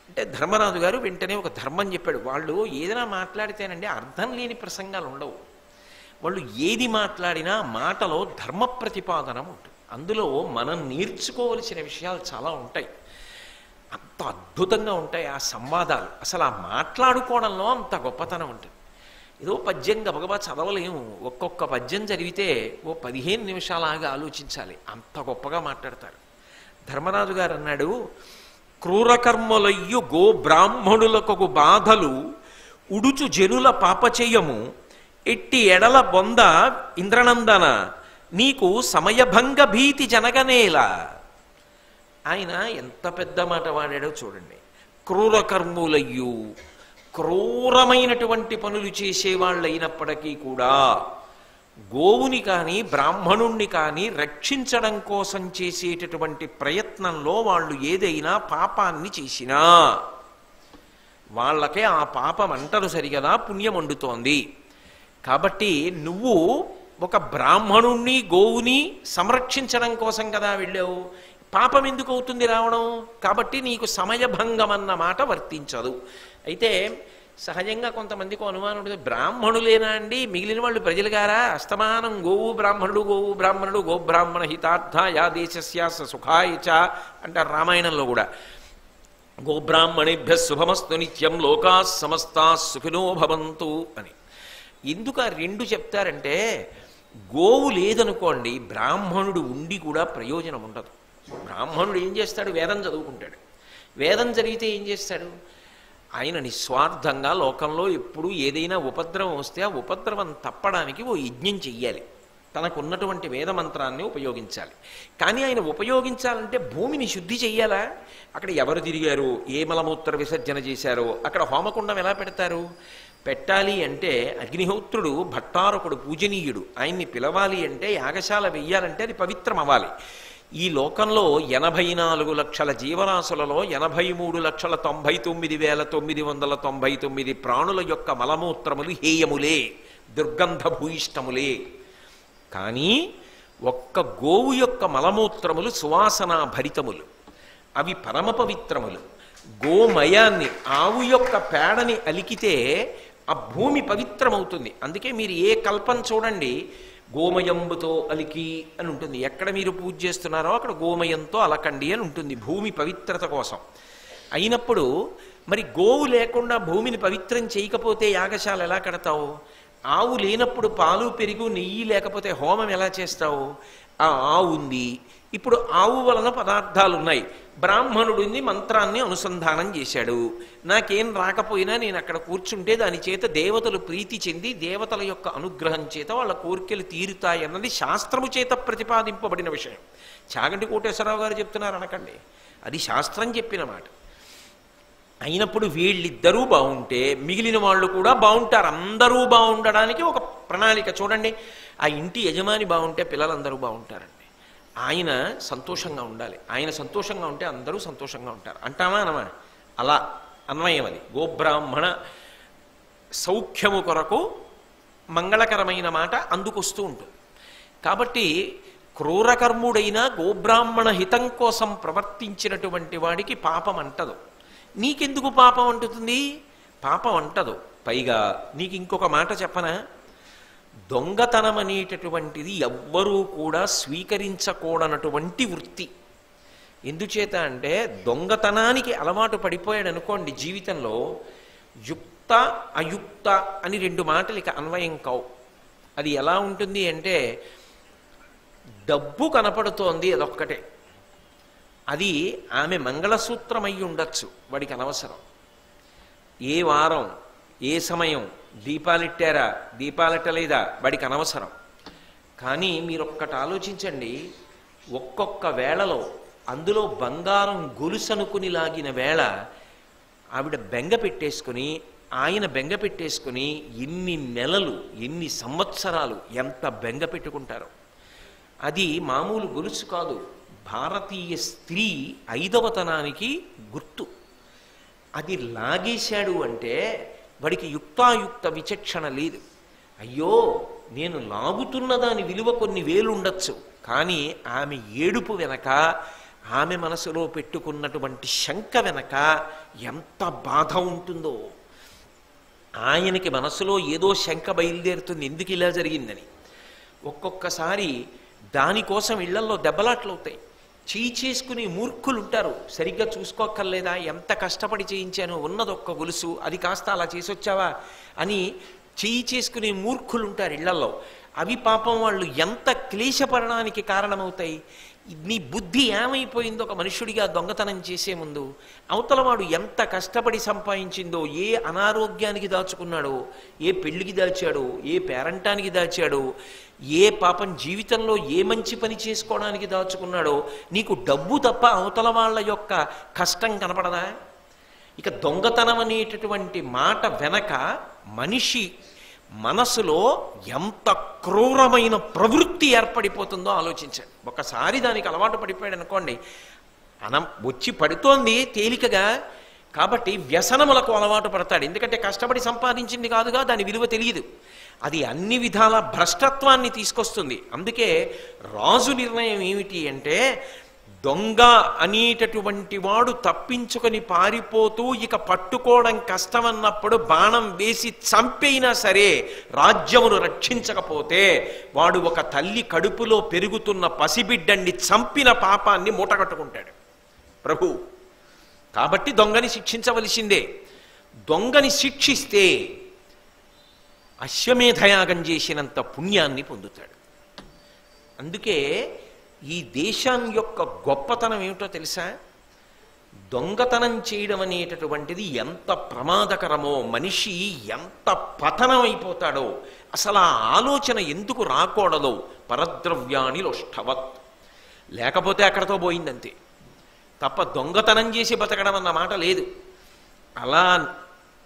అంటే ధర్మరాజు గారు వెంటనే ఒక ధర్మం చెప్పాడు. వాళ్ళు ఏదైనా మాట్లాడితేనండి అర్థం లేని ప్రసంగాలు ఉండవు. వాళ్ళు ఏది మాట్లాడినా మాటలో ధర్మ ప్రతిపాదన ఉంటుంది. అందులో మనం నేర్చుకోవలసిన విషయాలు చాలా ఉంటాయి. అంత అద్భుతంగా ఉంటాయి ఆ సంవాదాలు. అసలు ఆ మాట్లాడుకోవడంలో అంత గొప్పతనం ఉంటుంది. ఏదో పద్యం గబగబా చదవలేము. ఒక్కొక్క పద్యం చదివితే ఓ 15 నిమిషాలాగా ఆలోచించాలి, అంత గొప్పగా మాట్లాడతారు. ధర్మరాజు గారు అన్నాడు, క్రూరకర్మలయ్యు గో బ్రాహ్మణులకు బాధలు ఉడుచు జనుల పాపచేయము ఎట్టి ఎడల బొంద ఇంద్రనందన నీకు సమయభంగ భీతి జనగనేలా. ఆయన ఎంత పెద్ద మాట వాడాడో చూడండి. క్రూరకర్ములయ్యు, క్రూరమైనటువంటి పనులు చేసేవాళ్ళైనప్పటికీ కూడా గోవుని కానీ బ్రాహ్మణుణ్ణి కానీ రక్షించడం కోసం చేసేటటువంటి ప్రయత్నంలో వాళ్ళు ఏదైనా పాపాన్ని చేసినా వాళ్ళకే ఆ పాపం అంటరు సరిగదా పుణ్యం వండుతోంది. కాబట్టి నువ్వు ఒక బ్రాహ్మణుణ్ణి గోవుని సంరక్షించడం కోసం కదా వెళ్ళావు, పాపం ఎందుకు అవుతుంది రావడం? కాబట్టి నీకు సమయభంగం అన్న మాట వర్తించదు. అయితే సహజంగా కొంతమందికి అనుమానం ఉంటుంది, బ్రాహ్మణులేనా అండి మిగిలిన వాళ్ళు ప్రజలు గారా? అస్తమానం గోవు బ్రాహ్మణుడు గోవు బ్రాహ్మణుడు గోబ్రాహ్మణ హితార్థ యా దేశస్యాస సుఖాయ చ అంటారు రామాయణంలో కూడా. గోబ్రాహ్మణేభ్య శుభమస్తు నిత్యం లోకా సమస్తా సుఖినో భవంతు అని. ఎందుకు ఆ రెండు చెప్తారంటే, గోవు లేదనుకోండి బ్రాహ్మణుడు ఉండి కూడా ప్రయోజనం ఉండదు. బ్రాహ్మణుడు ఏం చేస్తాడు? వేదం చదువుకుంటాడు. వేదం జరిగితే ఏం చేస్తాడు? ఆయన నిస్వార్థంగా లోకంలో ఎప్పుడు ఏదైనా ఉపద్రవం వస్తే ఆ ఉపద్రవం తప్పడానికి ఓ యజ్ఞం చెయ్యాలి, తనకున్నటువంటి వేదమంత్రాన్ని ఉపయోగించాలి. కానీ ఆయన ఉపయోగించాలంటే భూమిని శుద్ధి చెయ్యాలా? అక్కడ ఎవరు తిరిగారు, ఏ మలమూత్ర విసర్జన చేశారో అక్కడ హోమకుండం ఎలా పెడతారు? పెట్టాలి అంటే అగ్నిహోత్రుడు భట్టారకుడు పూజనీయుడు, ఆయన్ని పిలవాలి అంటే యాగశాల వెయ్యాలంటే అది పవిత్రం అవ్వాలి. ఈ లోకంలో 84 లక్షల జీవరాశులలో 83,99,999 ప్రాణుల యొక్క మలమూత్రములు హేయములే, దుర్గంధభూయిష్టములే. కానీ ఒక్క గోవు యొక్క మలమూత్రములు సువాసనా భరితములు, అవి పరమ పవిత్రములు. గోమయాన్ని, ఆవు యొక్క పేడని అలికితే ఆ భూమి పవిత్రమవుతుంది. అందుకే మీరు ఏ కల్పం చూడండి, గోమయంబుతో అలికి అని ఉంటుంది. ఎక్కడ మీరు పూజ చేస్తున్నారో అక్కడ గోమయంతో అలకండి అని ఉంటుంది, భూమి పవిత్రత కోసం. అయినప్పుడు మరి గోవు లేకుండా భూమిని పవిత్రం చేయకపోతే యాగశాల ఎలా కడతావు? ఆవు లేనప్పుడు పాలు పెరుగు నెయ్యి లేకపోతే హోమం ఎలా చేస్తావు? ఆ ఆవు ఉంది, ఇప్పుడు ఆవు వలన పదార్థాలు ఉన్నాయి, బ్రాహ్మణుడిని మంత్రాన్ని అనుసంధానం చేశాడు, నాకేం రాకపోయినా నేను అక్కడ కూర్చుంటే దాని చేత దేవతలు ప్రీతి చెంది దేవతల యొక్క అనుగ్రహం చేత వాళ్ళ కోరికలు తీరుతాయన్నది శాస్త్రము చేత ప్రతిపాదింపబడిన విషయం. చాగంటి కోటేశ్వరరావు గారు చెప్తున్నారు అనకండి, అది శాస్త్రం చెప్పిన మాట. అయినప్పుడు వీళ్ళిద్దరూ బాగుంటే మిగిలిన వాళ్ళు కూడా బాగుంటారు. అందరూ బాగుండడానికి ఒక ప్రణాళిక చూడండి. ఆ ఇంటి యజమాని బాగుంటే పిల్లలందరూ బాగుంటారండి. ఆయన సంతోషంగా ఉండాలి, ఆయన సంతోషంగా ఉంటే అందరూ సంతోషంగా ఉంటారు. అంటామా అనమా? అలా అన్వయం అది. గోబ్రాహ్మణ సౌఖ్యము కొరకు మంగళకరమైన మాట అందుకొస్తూ ఉంటుంది. కాబట్టి క్రూరకర్ముడైన గోబ్రాహ్మణ హితం కోసం ప్రవర్తించినటువంటి వాడికి పాపం అంటదు. నీకెందుకు పాపం అంటుతుంది? పాపం అంటదు. పైగా నీకు ఇంకొక మాట చెప్పనా? దొంగతనం అనేటటువంటిది ఎవ్వరూ కూడా స్వీకరించకూడనటువంటి వృత్తి. ఎందుచేత అంటే దొంగతనానికి అలవాటు పడిపోయాడు అనుకోండి జీవితంలో, యుక్త అయుక్త అని రెండు మాటలు ఇక అన్వయం కావు. అది ఎలా ఉంటుంది అంటే, డబ్బు కనపడుతోంది అదొక్కటే, అది ఆమె మంగళసూత్రం అయి ఉండొచ్చు, వాడికి అనవసరం. ఏ వారం ఏ సమయం దీపాలెట్టారా దీపాలెట్టలేదా వాడికి అనవసరం. కానీ మీరొక్కటి ఆలోచించండి, ఒక్కొక్క వేళలో అందులో బంగారం గొలుసనుకుని లాగిన వేళ ఆవిడ బెంగ పెట్టేసుకుని, ఆయన బెంగ పెట్టేసుకుని ఎన్ని నెలలు ఎన్ని సంవత్సరాలు ఎంత బెంగ పెట్టుకుంటారో. అది మామూలు గొలుసు కాదు, భారతీయ స్త్రీ ఐదవతనానికి గుర్తు. అది లాగేశాడు అంటే వాడికి యుక్తాయుక్త విచక్షణ లేదు. అయ్యో నేను లాగుతున్న దాని విలువ కొన్ని వేలు ఉండొచ్చు, కానీ ఆమె ఏడుపు వెనక, ఆమె మనసులో పెట్టుకున్నటువంటి శంక వెనక ఎంత బాధ ఉంటుందో. ఆయనకి మనసులో ఏదో శంక బయలుదేరుతుంది, ఎందుకు ఇలా జరిగిందని. ఒక్కొక్కసారి దానికోసం ఇళ్లల్లో దెబ్బలాట్లు అవుతాయి. చేయి చేసుకుని మూర్ఖులు ఉంటారు, సరిగ్గా చూసుకోక్కర్లేదా, ఎంత కష్టపడి చేయించాను, ఉన్నదొక్క గొలుసు, అది కాస్త అలా చేసొచ్చావా అని చేయి చేసుకునే మూర్ఖులు ఉంటారు ఇళ్లల్లో. అవి పాపం వాళ్ళు ఎంత క్లేశపడడానికి కారణమవుతాయి. నీ బుద్ధి ఏమైపోయిందో ఒక మనుష్యుడిగా దొంగతనం చేసే ముందు, అవతల వాడు ఎంత కష్టపడి సంపాదించిందో, ఏ అనారోగ్యానికి దాచుకున్నాడో, ఏ పెళ్లికి దాచాడో, ఏ పేరంటానికి దాచాడో, ఏ పాపం జీవితంలో ఏ మంచి పని చేసుకోవడానికి దాచుకున్నాడో, నీకు డబ్బు తప్ప అవతల వాళ్ళ యొక్క కష్టం కనపడదా? ఇక దొంగతనం అనేటటువంటి మాట వెనక మనిషి మనసులో ఎంత క్రూరమైన ప్రవృత్తి ఏర్పడిపోతుందో ఆలోచించండి. ఒకసారి దానికి అలవాటు పడిపోయాడు అనుకోండి, వచ్చి పడుతోంది తేలికగా, కాబట్టి వ్యసనములకు అలవాటు పడతాడు. ఎందుకంటే కష్టపడి సంపాదించింది కాదుగా, దాని విలువ తెలియదు. అది అన్ని విధాల భ్రష్టత్వాన్ని తీసుకొస్తుంది. అందుకే రాజు నిర్ణయం ఏమిటి అంటే, దొంగ అనేటటువంటి వాడు తప్పించుకొని పారిపోతూ ఇక పట్టుకోవడం కష్టమన్నప్పుడు బాణం వేసి చంపైనా సరే రాజ్యమును రక్షించకపోతే వాడు ఒక తల్లి కడుపులో పెరుగుతున్న పసిబిడ్డని చంపిన పాపాన్ని మూటగట్టుకుంటాడు ప్రభు. కాబట్టి దొంగని శిక్షించవలసిందే. దొంగని శిక్షిస్తే అశ్వమేధయాగం చేసినంత పుణ్యాన్ని పొందుతాడు. అందుకే ఈ దేశం యొక్క గొప్పతనం ఏమిటో తెలుసా? దొంగతనం చేయడం అనేటటువంటిది ఎంత ప్రమాదకరమో, మనిషి ఎంత పతనం అయిపోతాడో, అసలు ఆ ఆలోచన ఎందుకు రాకూడదో. పరద్రవ్యాని లోష్ఠవత్, లేకపోతే అక్కడతో పోయిందంతే తప్ప దొంగతనం చేసి బతకడం అన్న మాట లేదు. అలా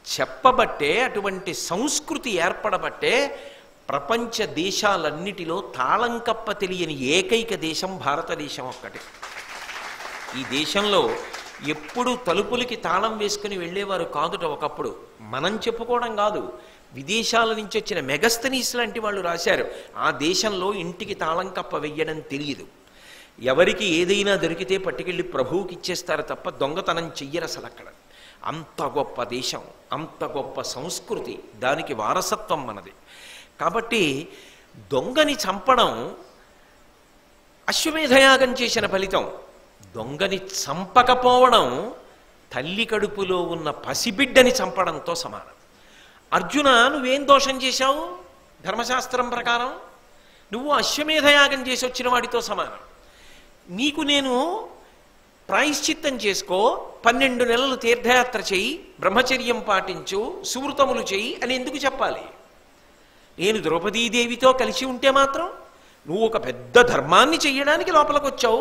చెప్పబట్టే, అటువంటి సంస్కృతి ఏర్పడబట్టే ప్రపంచ దేశాలన్నిటిలో తాళం కప్ప తెలియని ఏకైక దేశం భారతదేశం ఒక్కటే. ఈ దేశంలో ఎప్పుడు తలుపులకి తాళం వేసుకుని వెళ్ళేవారు కాదుట ఒకప్పుడు. మనం చెప్పుకోవడం కాదు, విదేశాల నుంచి వచ్చిన మెగస్తనీస్ లాంటి వాళ్ళు రాశారు, ఆ దేశంలో ఇంటికి తాళం కప్ప వెయ్యడం తెలియదు. ఎవరికి ఏదైనా దొరికితే పట్టుకెళ్ళి ప్రభువుకి ఇచ్చేస్తారు తప్ప దొంగతనం చెయ్యరు అసలు అక్కడ. అంత గొప్ప దేశం, అంత గొప్ప సంస్కృతి, దానికి వారసత్వం మనది. కాబట్టి దొంగని చంపడం అశ్వమేధయాగం చేసిన ఫలితం. దొంగని చంపకపోవడం తల్లి కడుపులో ఉన్న పసిబిడ్డని చంపడంతో సమానం. అర్జున, నువ్వేం దోషం చేశావు? ధర్మశాస్త్రం ప్రకారం నువ్వు అశ్వమేధయాగం చేసి వచ్చిన వాడితో సమానం. నీకు నేను ప్రాయశ్చిత్తం చేసుకో, 12 నెలలు తీర్థయాత్ర చెయ్యి, బ్రహ్మచర్యం పాటించు, సువృతములు చెయ్యి అని ఎందుకు చెప్పాలి? నేను ద్రౌపదీదేవితో కలిసి ఉంటే మాత్రం నువ్వు ఒక పెద్ద ధర్మాన్ని చెయ్యడానికి లోపలికి వచ్చావు.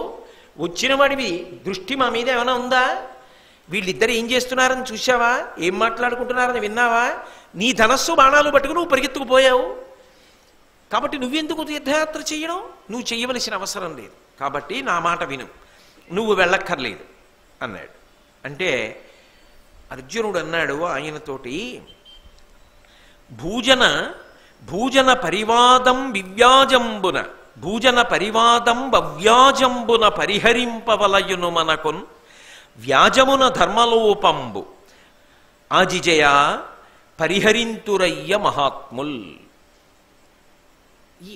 వచ్చిన వాడివి దృష్టి మా మీద ఏమైనా ఉందా? వీళ్ళిద్దరు ఏం చేస్తున్నారని చూసావా? ఏం మాట్లాడుకుంటున్నారని విన్నావా? నీ ధనస్సు బాణాలు పట్టుకుని నువ్వు పరిగెత్తుకుపోయావు. కాబట్టి నువ్వెందుకు తీర్థయాత్ర చెయ్యడం? నువ్వు చెయ్యవలసిన అవసరం లేదు. కాబట్టి నా మాట విను, నువ్వు వెళ్ళక్కర్లేదు అన్నాడు. అంటే అర్జునుడు అన్నాడు ఆయనతోటి, భూజన పరివాదం వివ్యాజంబున, భూజన పరివాదం భవ్యాజంబున పరిహరింపవలయును మనకున్ వ్యాజమున ధర్మలోపంబు ఆజిజయ పరిహరింతురయ్య మహాత్ముల్.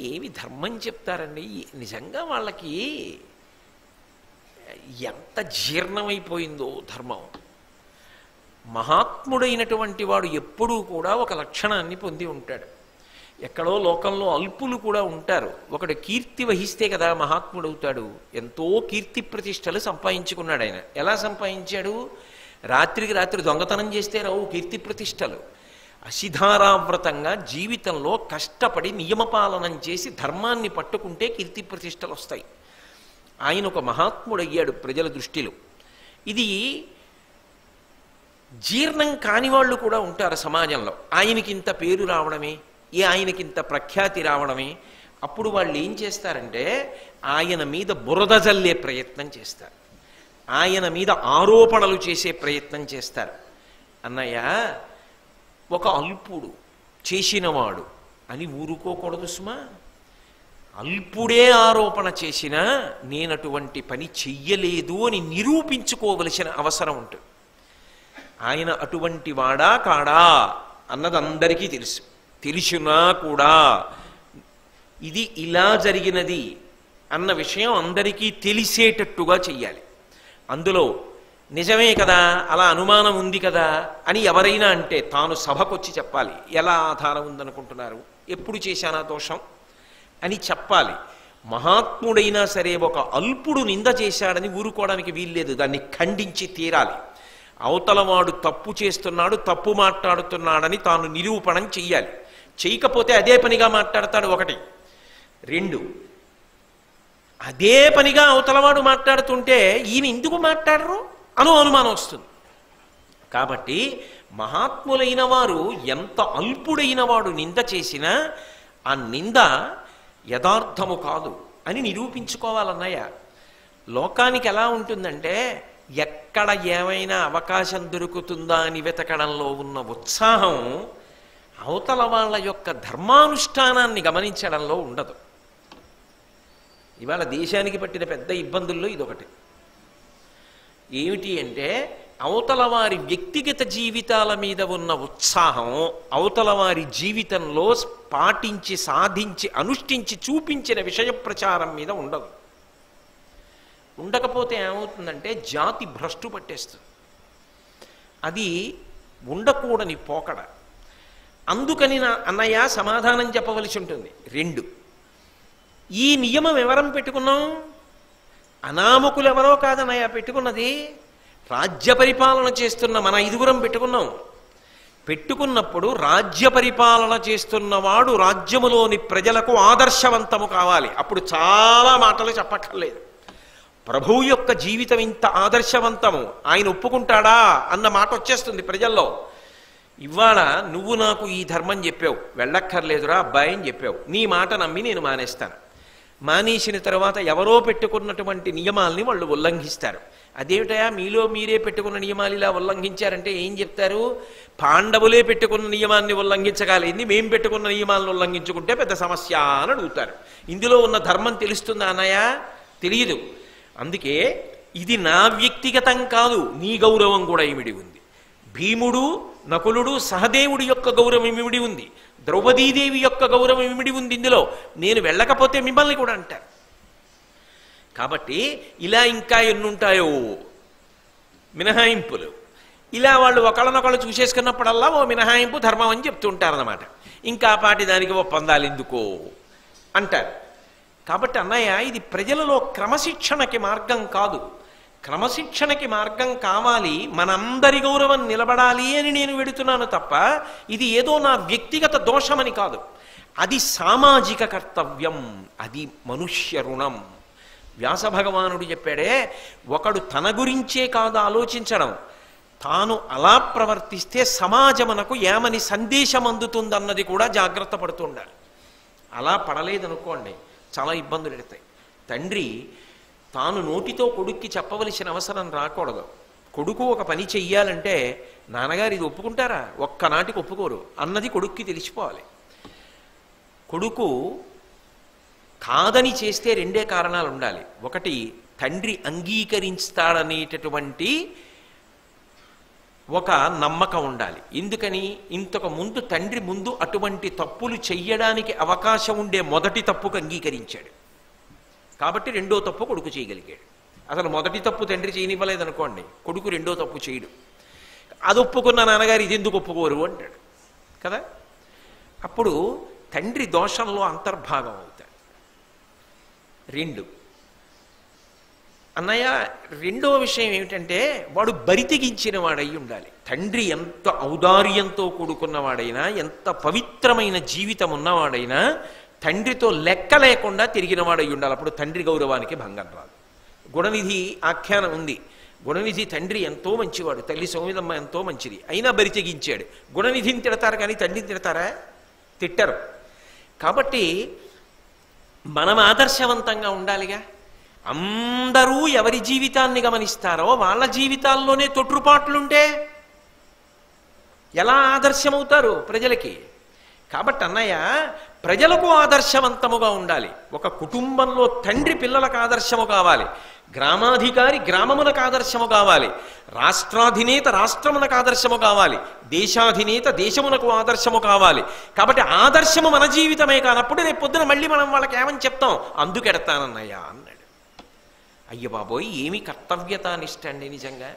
ఏమి ధర్మం చెప్తారండి నిజంగా. వాళ్ళకి ఎంత జీర్ణమైపోయిందో ధర్మం. మహాత్ముడైనటువంటి వాడు ఎప్పుడూ కూడా ఒక లక్షణాన్ని పొంది ఉంటాడు. ఎక్కడో లోకంలో అల్పులు కూడా ఉంటారు. ఒకడు కీర్తి వహిస్తే కదా మహాత్ముడవుతాడు. ఎంతో కీర్తి ప్రతిష్టలు సంపాదించుకున్నాడు ఆయన. ఎలా సంపాదించాడు? రాత్రికి రాత్రి దొంగతనం చేస్తే రావు కీర్తి ప్రతిష్టలు. అసిధారావ్రతంగా జీవితంలో కష్టపడి నియమపాలనం చేసి ధర్మాన్ని పట్టుకుంటే కీర్తి ప్రతిష్టలు వస్తాయి. ఆయన ఒక మహాత్ముడయ్యాడు ప్రజల దృష్టిలో. ఇది జీర్ణం కాని వాళ్ళు కూడా ఉంటారు సమాజంలో. ఆయనకింత పేరు రావడమే, ఆయనకింత ప్రఖ్యాతి రావడమే. అప్పుడు వాళ్ళు ఏం చేస్తారంటే ఆయన మీద బురద జల్లే ప్రయత్నం చేస్తారు, ఆయన మీద ఆరోపణలు చేసే ప్రయత్నం చేస్తారు. అన్నయ్య, ఒక అల్పుడు చేసినవాడు అని ఊరుకోకూడదు సుమా. అల్పుడే ఆరోపణ చేసినా నేనటువంటి పని చెయ్యలేదు అని నిరూపించుకోవలసిన అవసరం ఉంటుంది. ఆయన అటువంటి వాడా కాడా అన్నది అందరికీ తెలుసు. తెలిసినా కూడా ఇది ఇలా జరిగినది అన్న విషయం అందరికీ తెలిసేటట్టుగా చెయ్యాలి. అందులో నిజమే కదా, అలా అనుమానం ఉంది కదా అని ఎవరైనా అంటే తాను సభకొచ్చి చెప్పాలి. ఎలా ఆధారం ఉందనుకుంటున్నారు, ఎప్పుడు చేశానా దోషం అని చెప్పాలి. మహాత్ముడైనా సరే ఒక అల్పుడు నింద చేశాడని ఊరుకోవడానికి వీల్లేదు, దాన్ని ఖండించి తీరాలి. అవతలవాడు తప్పు చేస్తున్నాడు, తప్పు మాట్లాడుతున్నాడని తాను నిరూపణం చెయ్యాలి. చేయకపోతే అదే పనిగా మాట్లాడతాడు. ఒకటి. రెండు, అదే పనిగా అవతలవాడు మాట్లాడుతుంటే ఈయన ఎందుకు మాట్లాడరు అను అనుమానం వస్తుంది. కాబట్టి మహాత్ములైన వారు ఎంత అల్పుడైన వాడు నింద చేసినా ఆ నింద యథార్థము కాదు అని నిరూపించుకోవాలన్నయ్య. లోకానికి ఎలా ఉంటుందంటే ఎక్కడ ఏమైనా అవకాశం దొరుకుతుందా అని వెతకడంలో ఉన్న ఉత్సాహం అవతల వాళ్ళ యొక్క ధర్మానుష్ఠానాన్ని గమనించడంలో ఉండదు. ఇవాళ దేశానికి పట్టిన పెద్ద ఇబ్బందుల్లో ఇదొకటి. ఏమిటి అంటే అవతల వారి వ్యక్తిగత జీవితాల మీద ఉన్న ఉత్సాహం అవతల వారి జీవితంలో పాటించి సాధించి అనుష్ఠించి చూపించిన విషయ ప్రచారం మీద ఉండదు. ఉండకపోతే ఏమవుతుందంటే జాతి భ్రష్టు పట్టేస్తుంది. అది ఉండకూడని పోకడ. అందుకని నా అన్నయ్య సమాధానం చెప్పవలసి ఉంటుంది. రెండు, ఈ నియమం ఎవరం పెట్టుకున్నాం? అనామకులు ఎవరో కాదన్నయ్య పెట్టుకున్నది, రాజ్య పరిపాలన చేస్తున్న మన ఐదుగురం పెట్టుకున్నాం. పెట్టుకున్నప్పుడు రాజ్య పరిపాలన చేస్తున్నవాడు రాజ్యములోని ప్రజలకు ఆదర్శవంతము కావాలి. అప్పుడు చాలా మాటలు చెప్పక్కర్లేదు. ప్రభువు యొక్క జీవితం ఇంత ఆదర్శవంతము, ఆయన ఒప్పుకుంటాడా అన్న మాట వచ్చేస్తుంది ప్రజల్లో. ఇవాళ నువ్వు నాకు ఈ ధర్మం చెప్పావు, వెళ్ళక్కర్లేదురా అబ్బాయి అని చెప్పావు, నీ మాట నమ్మి నేను మానేస్తాను. మానేసిన తర్వాత ఎవరో పెట్టుకున్నటువంటి నియమాల్ని వాళ్ళు ఉల్లంఘిస్తారు. అదేమిటయా మీలో మీరే పెట్టుకున్న నియమాలు ఇలా ఉల్లంఘించారంటే ఏం చెప్తారు? పాండవులే పెట్టుకున్న నియమాన్ని ఉల్లంఘించగలిగింది మేం పెట్టుకున్న నియమాలను ఉల్లంఘించుకుంటే పెద్ద సమస్య అని అడుగుతారు. ఇందులో ఉన్న ధర్మం తెలుస్తుందా అన్నయ్య? తెలియదు. అందుకే ఇది నా వ్యక్తిగతం కాదు, నీ గౌరవం కూడా ఇమిడి ఉంది. భీముడు, నకులుడు, సహదేవుడి యొక్క గౌరవం ఇమిడి ఉంది, ద్రౌపదీదేవి యొక్క గౌరవం ఇమిడి ఉంది. ఇందులో నేను వెళ్ళకపోతే మిమ్మల్ని కూడా అంటారు. కాబట్టి ఇలా ఇంకా ఎన్నుంటాయో మినహాయింపులు. ఇలా వాళ్ళు ఒకళ్ళనొకళ్ళు చూసేసుకున్నప్పుడల్లా ఓ మినహాయింపు ధర్మం అని చెప్తుంటారన్నమాట. ఇంకా పాటి దానికి ఒప్పందాలు ఎందుకో అంటారు. కాబట్టి అన్నయ్య, ఇది ప్రజలలో క్రమశిక్షణకి మార్గం కాదు. క్రమశిక్షణకి మార్గం కావాలి, మనందరి గౌరవం నిలబడాలి అని నేను వెడుతున్నాను తప్ప ఇది ఏదో నా వ్యక్తిగత దోషమని కాదు. అది సామాజిక కర్తవ్యం, అది మనుష్య రుణం. వ్యాస భగవానుడు చెప్పాడే, ఒకడు తన గురించే కాదు ఆలోచించడం, తాను అలా ప్రవర్తిస్తే సమాజమునకు ఏమని సందేశం అందుతుందన్నది కూడా జాగ్రత్త పడుతుండాలి. అలా పడలేదనుకోండి చాలా ఇబ్బందులు ఎడతాయి. తండ్రి తాను నోటితో కొడుక్కి చెప్పవలసిన అవసరం రాకూడదు. కొడుకు ఒక పని చెయ్యాలంటే నాన్నగారు ఇది ఒప్పుకుంటారా, ఒక్కనాటికి ఒప్పుకోరు అన్నది కొడుక్కి తెలిసిపోవాలి. కొడుకు కాదని చేస్తే రెండే కారణాలు ఉండాలి. ఒకటి, తండ్రి అంగీకరిస్తాడనేటటువంటి ఒక నమ్మకం ఉండాలి. ఎందుకని? ఇంతకు ముందు తండ్రి ముందు అటువంటి తప్పులు చెయ్యడానికి అవకాశం ఉండే మొదటి తప్పుకు అంగీకరించాడు కాబట్టి రెండో తప్పు కొడుకు చేయగలిగాడు. అసలు మొదటి తప్పు తండ్రి చేయనివ్వలేదనుకోండి, కొడుకు రెండో తప్పు చేయడు. అది ఒప్పుకున్న నాన్నగారు ఇది ఎందుకు ఒప్పుకోరు అంటాడు కదా. అప్పుడు తండ్రి దోషంలో అంతర్భాగం అవుతాడు. రెండు, అన్నయ్య రెండవ విషయం ఏమిటంటే వాడు బరితెగించిన వాడై ఉండాలి. తండ్రి ఎంత ఔదార్యంతో కూడుకున్నవాడైనా, ఎంత పవిత్రమైన జీవితం ఉన్నవాడైనా తండ్రితో లెక్క లేకుండా తిరిగినవాడై ఉండాలి. అప్పుడు తండ్రి గౌరవానికి భంగం రాదు. గుణనిధి ఆఖ్యానం ఉంది. గుణనిధి తండ్రి ఎంతో మంచివాడు, తల్లి సౌమిదమ్మ ఎంతో మంచిది, అయినా బరితెగించాడు. గుణనిధిని తిడతారు కానీ తండ్రిని తిడతారా? తిట్టరు. కాబట్టి మనం ఆదర్శవంతంగా ఉండాలిగా. అందరూ ఎవరి జీవితాన్ని గమనిస్తారో వాళ్ళ జీవితాల్లోనే తొట్రుపాట్లుంటే ఎలా ఆదర్శమవుతారు ప్రజలకి? కాబట్టి అన్నయ్య ప్రజలకు ఆదర్శవంతముగా ఉండాలి. ఒక కుటుంబంలో తండ్రి పిల్లలకు ఆదర్శము కావాలి, గ్రామాధికారి గ్రామమునకు ఆదర్శము కావాలి, రాష్ట్రాధినేత రాష్ట్రమునకు ఆదర్శము కావాలి, దేశాధినేత దేశమునకు ఆదర్శము కావాలి. కాబట్టి ఆదర్శము మన జీవితమే కానప్పుడు రేపు పొద్దున మళ్ళీ మనం వాళ్ళకి ఏమని చెప్తాం? అందుకెడతానన్నయ్య అన్నాడు. అయ్య బాబోయ్, ఏమి కర్తవ్యతానిష్ట అండి! నిజంగా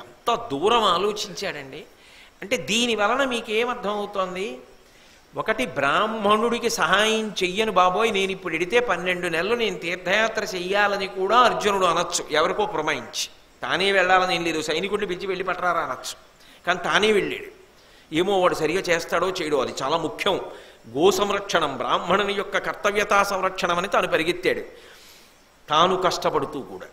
ఎంత దూరం ఆలోచించాడండి. అంటే దీని వలన మీకేమర్థమవుతోంది? ఒకటి, బ్రాహ్మణుడికి సహాయం చెయ్యను బాబోయ్, నేను ఇప్పుడు ఎడితే 12 నెలలు నేను తీర్థయాత్ర చెయ్యాలని కూడా అర్జునుడు అనొచ్చు, ఎవరికో పురమాయించి. తానే వెళ్ళాలని ఏం లేదు, సైనికుడిని పిలిచి వెళ్ళి పట్టరారా అనొచ్చు. కానీ తానే వెళ్ళాడు. ఏమో వాడు సరిగా చేస్తాడో చేయడో, అది చాలా ముఖ్యం. గో సంరక్షణం, బ్రాహ్మణుని యొక్క కర్తవ్యతా సంరక్షణం అని తాను పరిగెత్తాడు, తాను కష్టపడుతూ కూడా.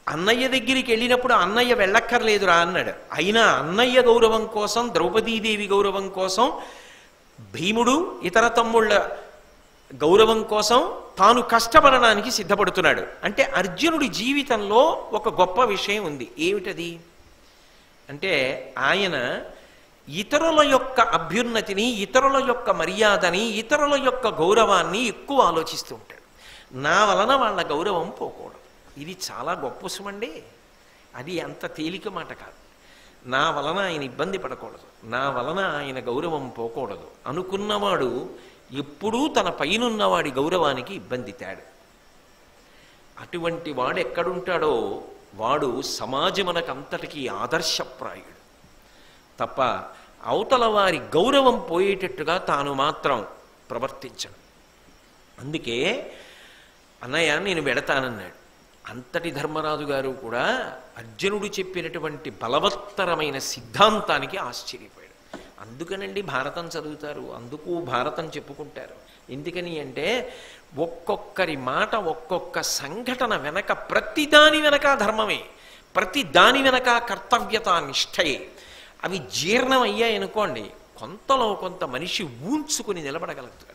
అన్నయ్య దగ్గరికి వెళ్ళినప్పుడు అన్నయ్య వెళ్ళక్కర్లేదురా అన్నాడు. అయినా అన్నయ్య గౌరవం కోసం, ద్రౌపదీదేవి గౌరవం కోసం, భీముడు ఇతర తమ్ముళ్ళ గౌరవం కోసం తాను కష్టపడడానికి సిద్ధపడుతున్నాడు. అంటే అర్జునుడి జీవితంలో ఒక గొప్ప విషయం ఉంది. ఏమిటది అంటే, ఆయన ఇతరుల యొక్క అభ్యున్నతిని, ఇతరుల యొక్క మర్యాదని, ఇతరుల యొక్క గౌరవాన్ని ఎక్కువ ఆలోచిస్తూ ఉంటాడు. నా వలన వాళ్ళ గౌరవం పోకూడదు. ఇది చాలా గొప్ప విషయమండి. అది అంత తేలిక మాట కాదు. నా వలన ఆయన ఇబ్బంది పడకూడదు, నా వలన ఆయన గౌరవం పోకూడదు అనుకున్నవాడు ఎప్పుడూ తన పైనున్నవాడి గౌరవానికి ఇబ్బంది తేడు. అటువంటి వాడు ఎక్కడుంటాడో వాడు సమాజమునకంతటికీ ఆదర్శప్రాయుడు తప్ప అవతల వారి గౌరవం పోయేటట్టుగా తాను మాత్రం ప్రవర్తించడు. అందుకే అన్నయ్య నేను వెడతానన్నాడు. అంతటి ధర్మరాజు గారు కూడా అర్జునుడు చెప్పినటువంటి బలవత్తరమైన సిద్ధాంతానికి ఆశ్చర్యపోయాడు. అందుకనండి భారతం చదువుతారు, అందుకు భారతం చెప్పుకుంటారు. ఎందుకని అంటే ఒక్కొక్కరి మాట, ఒక్కొక్క సంఘటన వెనక, ప్రతి దాని వెనక ధర్మమే, ప్రతి దాని వెనక కర్తవ్యత నిష్ఠయే. అవి జీర్ణం అయ్యాయనుకోండి, కొంతలో కొంత మనిషి ఊంచుకుని నిలబడగలుగుతాడు.